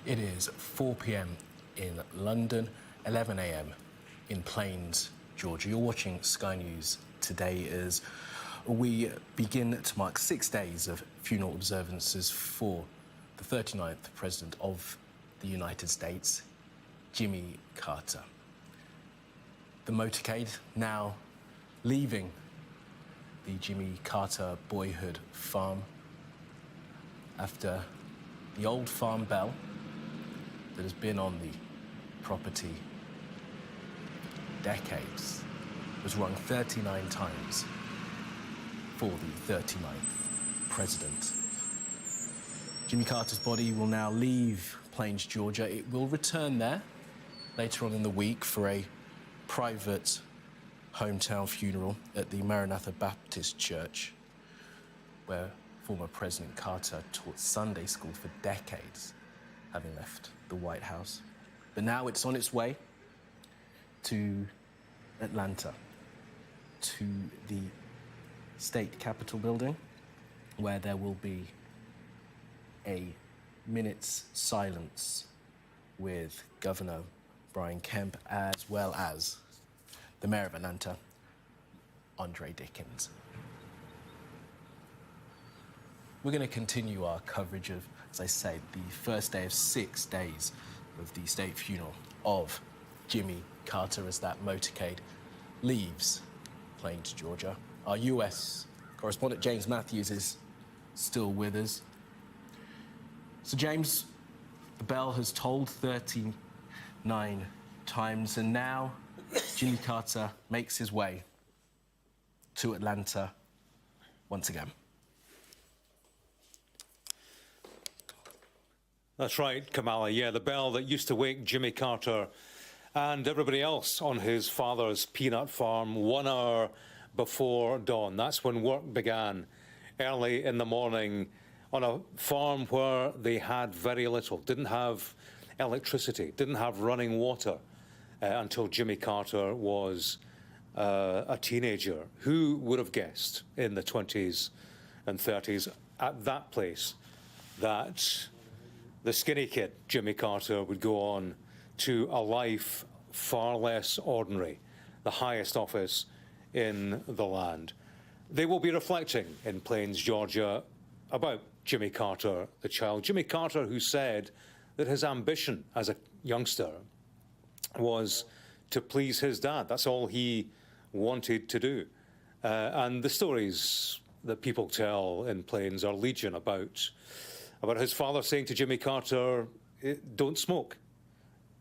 It is 4 p.m. in London, 11 a.m. in Plains, Georgia. You're watching Sky News today as we begin to mark 6 days of funeral observances for the 39th President of the United States, Jimmy Carter. The motorcade now leaving the Jimmy Carter boyhood farm after the old farm bell that has been on the property decades was rung 39 times for the 39th president. Jimmy Carter's body will now leave Plains, Georgia. It will return there later on in the week for a private hometown funeral at the Maranatha Baptist Church, where former President Carter taught Sunday school for decades, having left the White House. But now it's on its way to Atlanta, to the state Capitol building, where there will be a minute's silence with Governor Brian Kemp, as well as the Mayor of Atlanta, Andre Dickens. We're going to continue our coverage of, as I said, the first day of 6 days of the state funeral of Jimmy Carter as that motorcade leaves Plains, Georgia. Our US correspondent James Matthews is still with us. So James, the bell has tolled 39 times, and now Jimmy Carter makes his way to Atlanta once again. That's right, Kamala. Yeah, the bell that used to wake Jimmy Carter and everybody else on his father's peanut farm 1 hour before dawn. That's when work began, early in the morning, on a farm where they had very little, didn't have electricity, didn't have running water until Jimmy Carter was a teenager. Who would have guessed in the 20s and 30s at that place that the skinny kid, Jimmy Carter, would go on to a life far less ordinary, the highest office in the land. They will be reflecting in Plains, Georgia, about Jimmy Carter, the child. Jimmy Carter, who said that his ambition as a youngster was to please his dad. That's all he wanted to do. And the stories that people tell in Plains are legion about his father saying to Jimmy Carter, don't smoke.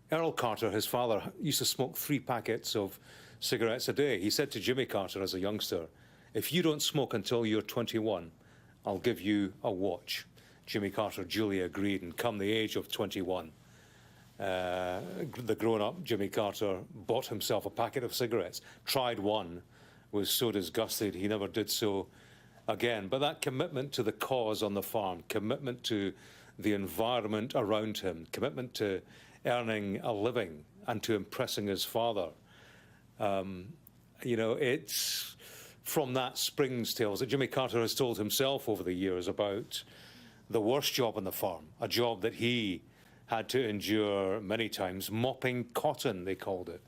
Earl Carter, his father, used to smoke 3 packets of cigarettes a day. He said to Jimmy Carter as a youngster, if you don't smoke until you're 21, I'll give you a watch. Jimmy Carter duly agreed, and come the age of 21, the grown-up Jimmy Carter bought himself a packet of cigarettes, tried one, was so disgusted he never did so again. But that commitment to the cause on the farm, commitment to the environment around him, commitment to earning a living and to impressing his father, it's from that springs tales that Jimmy Carter has told himself over the years about the worst job on the farm, a job that he had to endure many times, mopping cotton, they called it.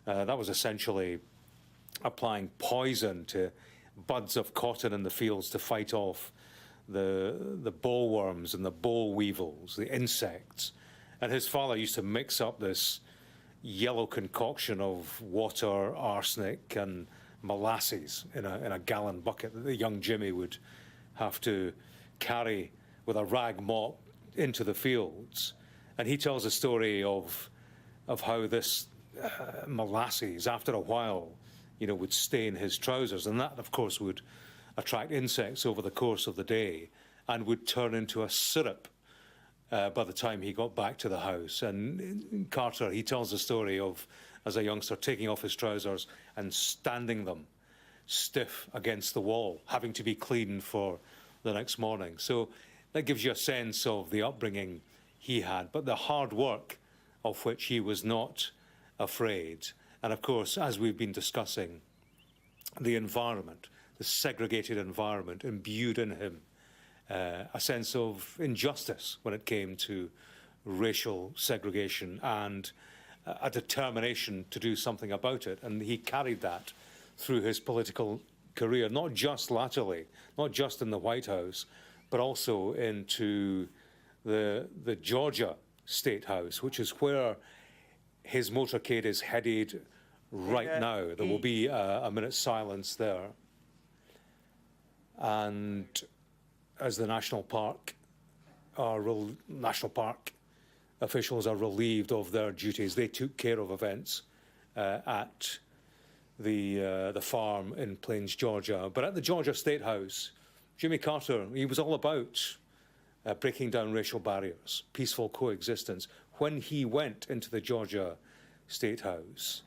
That was essentially applying poison to buds of cotton in the fields to fight off the bollworms and the boll weevils, the insects. And his father used to mix up this yellow concoction of water, arsenic, and molasses in a gallon bucket that the young Jimmy would have to carry with a rag mop into the fields. And he tells a story of how this molasses, after a while, would stain his trousers. And that, of course, would attract insects over the course of the day and would turn into a syrup by the time he got back to the house. And Carter, he tells the story of, as a youngster, taking off his trousers and standing them stiff against the wall, having to be cleaned for the next morning. So that gives you a sense of the upbringing he had, but the hard work of which he was not afraid. And of course, as we've been discussing, the environment, the segregated environment, imbued in him a sense of injustice when it came to racial segregation and a determination to do something about it. And he carried that through his political career, not just laterally, not just in the White House, but also into the Georgia State House, which is where his motorcade is headed right now. There will be a minute's silence there. And as the national park officials are relieved of their duties, they took care of events at the farm in Plains, Georgia. But at the Georgia State House, Jimmy Carter, he was all about breaking down racial barriers, peaceful coexistence. When he went into the Georgia State House,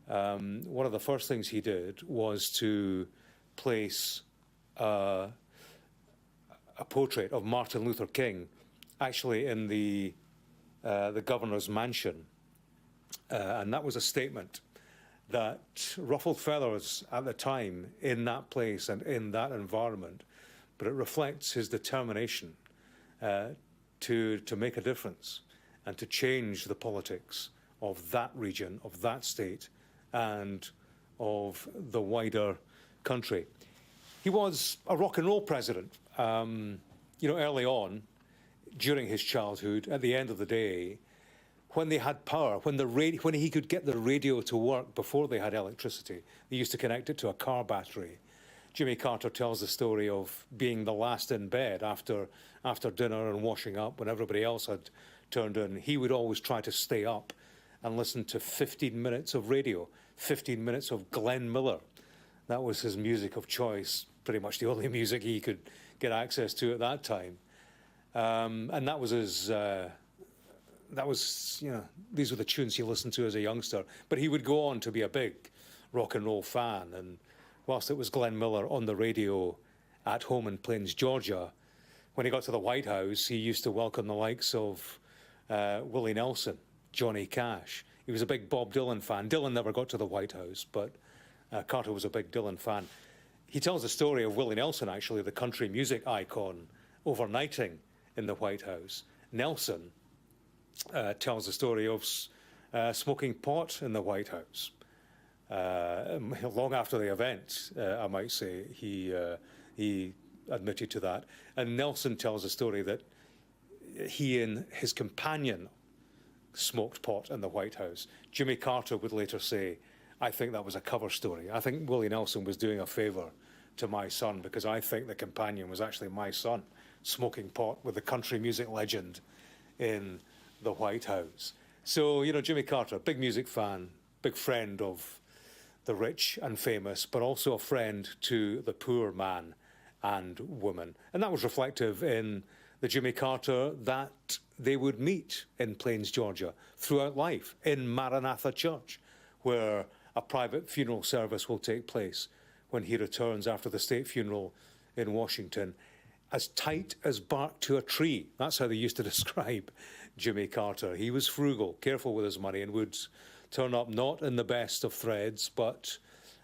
one of the first things he did was to place a portrait of Martin Luther King, actually in the governor's mansion, and that was a statement that ruffled feathers at the time in that place and in that environment, but it reflects his determination to make a difference and to change the politics of that region, of that state, and of the wider country. He was a rock and roll president. Early on, during his childhood, at the end of the day, when they had power, when he could get the radio to work before they had electricity, they used to connect it to a car battery. Jimmy Carter tells the story of being the last in bed after dinner and washing up when everybody else had turned in. He would always try to stay up and listen to 15 minutes of radio, 15 minutes of Glenn Miller. That was his music of choice, pretty much the only music he could get access to at that time. And that was his, these were the tunes he listened to as a youngster. But he would go on to be a big rock and roll fan. And whilst it was Glenn Miller on the radio at home in Plains, Georgia, when he got to the White House, he used to welcome the likes of Willie Nelson, Johnny Cash. He was a big Bob Dylan fan. Dylan never got to the White House, but Carter was a big Dylan fan. He tells the story of Willie Nelson, actually, the country music icon, overnighting in the White House. Nelson tells the story of smoking pot in the White House. Long after the event, I might say, he admitted to that. And Nelson tells a story that he and his companion smoked pot in the White House. Jimmy Carter would later say, I think that was a cover story. I think Willie Nelson was doing a favour to my son because I think the companion was actually my son smoking pot with the country music legend in the White House. So, Jimmy Carter, big music fan, big friend of the rich and famous, but also a friend to the poor man and woman. And that was reflective in the Jimmy Carter that they would meet in Plains, Georgia, throughout life, in Maranatha Church, where a private funeral service will take place when he returns after the state funeral in Washington, as tight as bark to a tree. That's how they used to describe Jimmy Carter. He was frugal, careful with his money, and would turn up not in the best of threads, but,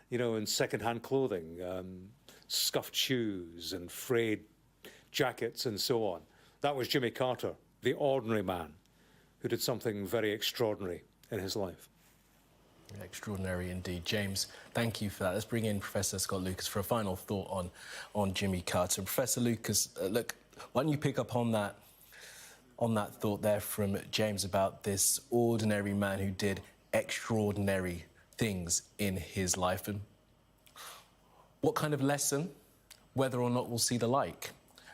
in second-hand clothing, scuffed shoes and frayed jackets and so on. That was Jimmy Carter, the ordinary man who did something very extraordinary in his life. Extraordinary indeed. James, thank you for that. Let's bring in Professor Scott Lucas for a final thought on Jimmy Carter. Professor Lucas, look, why don't you pick up on that thought there from James about this ordinary man who did extraordinary things in his life, and what kind of lesson, whether or not we'll see the like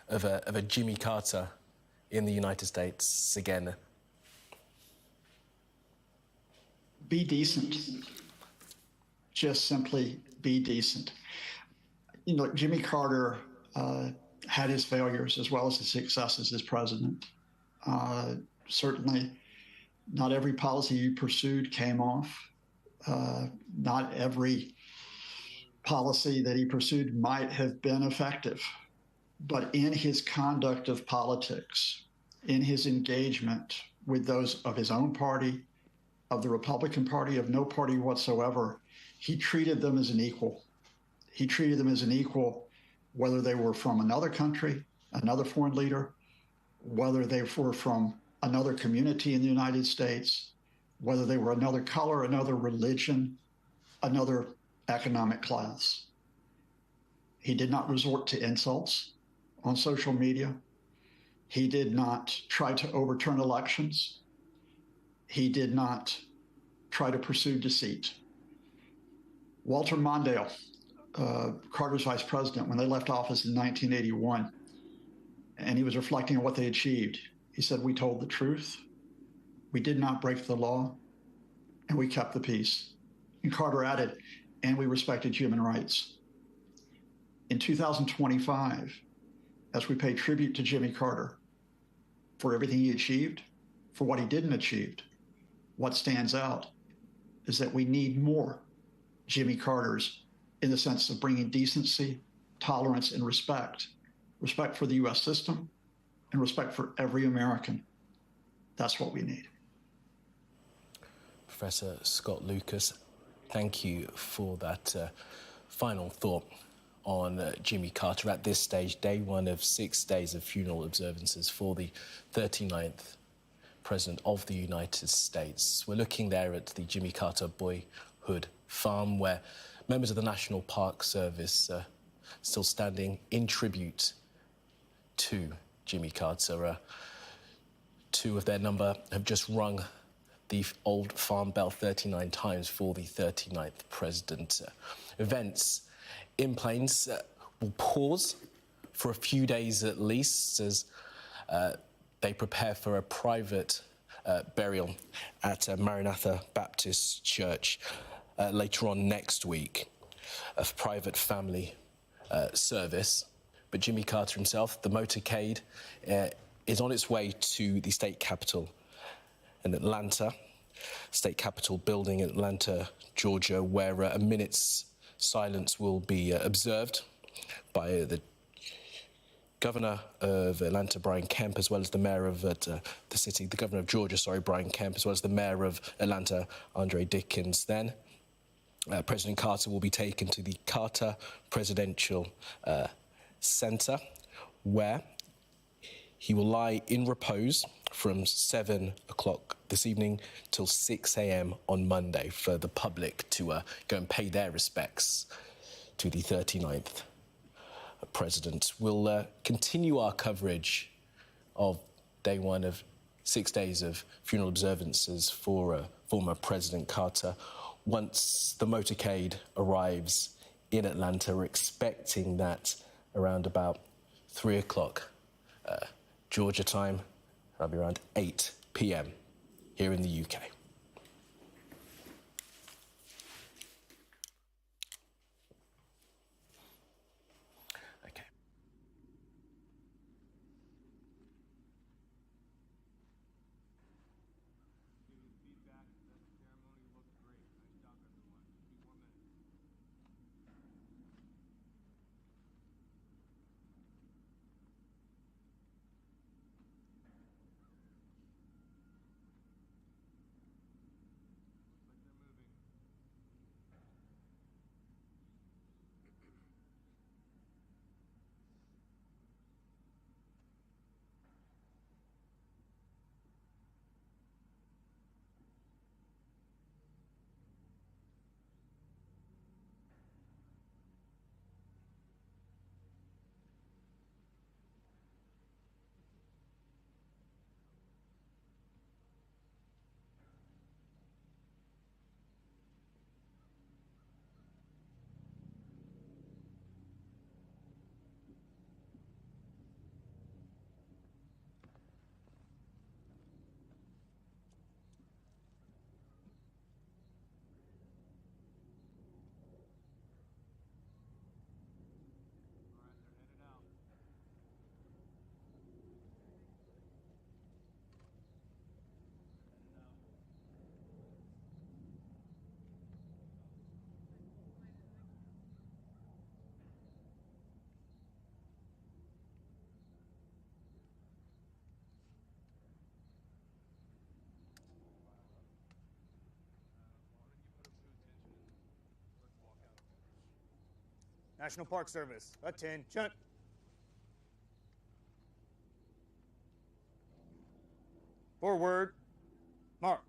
of a Jimmy Carter in the United States again? Be decent. Just simply be decent. Jimmy Carter had his failures as well as his successes as president. Certainly, not every policy he pursued came off. Not every policy that he pursued might have been effective. But in his conduct of politics, in his engagement with those of his own party, of the Republican Party, of no party whatsoever, he treated them as an equal. He treated them as an equal, whether they were from another country, another foreign leader, whether they were from another community in the United States, whether they were another color, another religion, another economic class. He did not resort to insults on social media. He did not try to overturn elections. He did not try to pursue deceit. Walter Mondale, Carter's vice president, when they left office in 1981, and he was reflecting on what they achieved, he said, "We told the truth, we did not break the law, and we kept the peace." And Carter added, "And we respected human rights." In 2025, as we pay tribute to Jimmy Carter for everything he achieved, for what he didn't achieve, what stands out is that we need more Jimmy Carters in the sense of bringing decency, tolerance, and respect for the U.S. system, and respect for every American. That's what we need. Professor Scott Lucas, thank you for that final thought on Jimmy Carter at this stage, day one of 6 days of funeral observances for the 39th President of the United States. We're looking there at the Jimmy Carter Boyhood Farm, where members of the National Park Service are still standing in tribute to Jimmy Carter. Two of their number have just rung the old farm bell 39 times for the 39th president. Events in Plains will pause for a few days at least as they prepare for a private burial at Maranatha Baptist Church later on next week, a private family service. But Jimmy Carter himself, the motorcade, is on its way to the state capitol in Atlanta, state capitol building in Atlanta, Georgia, where a minute's silence will be observed by the governor of Atlanta, Brian Kemp, as well as the mayor of the city, the governor of Georgia, Brian Kemp, as well as the mayor of Atlanta, Andre Dickens. Then President Carter will be taken to the Carter Presidential Center, where he will lie in repose from 7 o'clock this evening till 6 a.m. on Monday for the public to go and pay their respects to the 39th president. We'll continue our coverage of day one of 6 days of funeral observances for former President Carter. Once the motorcade arrives in Atlanta, we're expecting that around about 3 o'clock Georgia time. That'll be around 8 p.m. here in the UK. Okay. National Park Service, attention. Forward. March.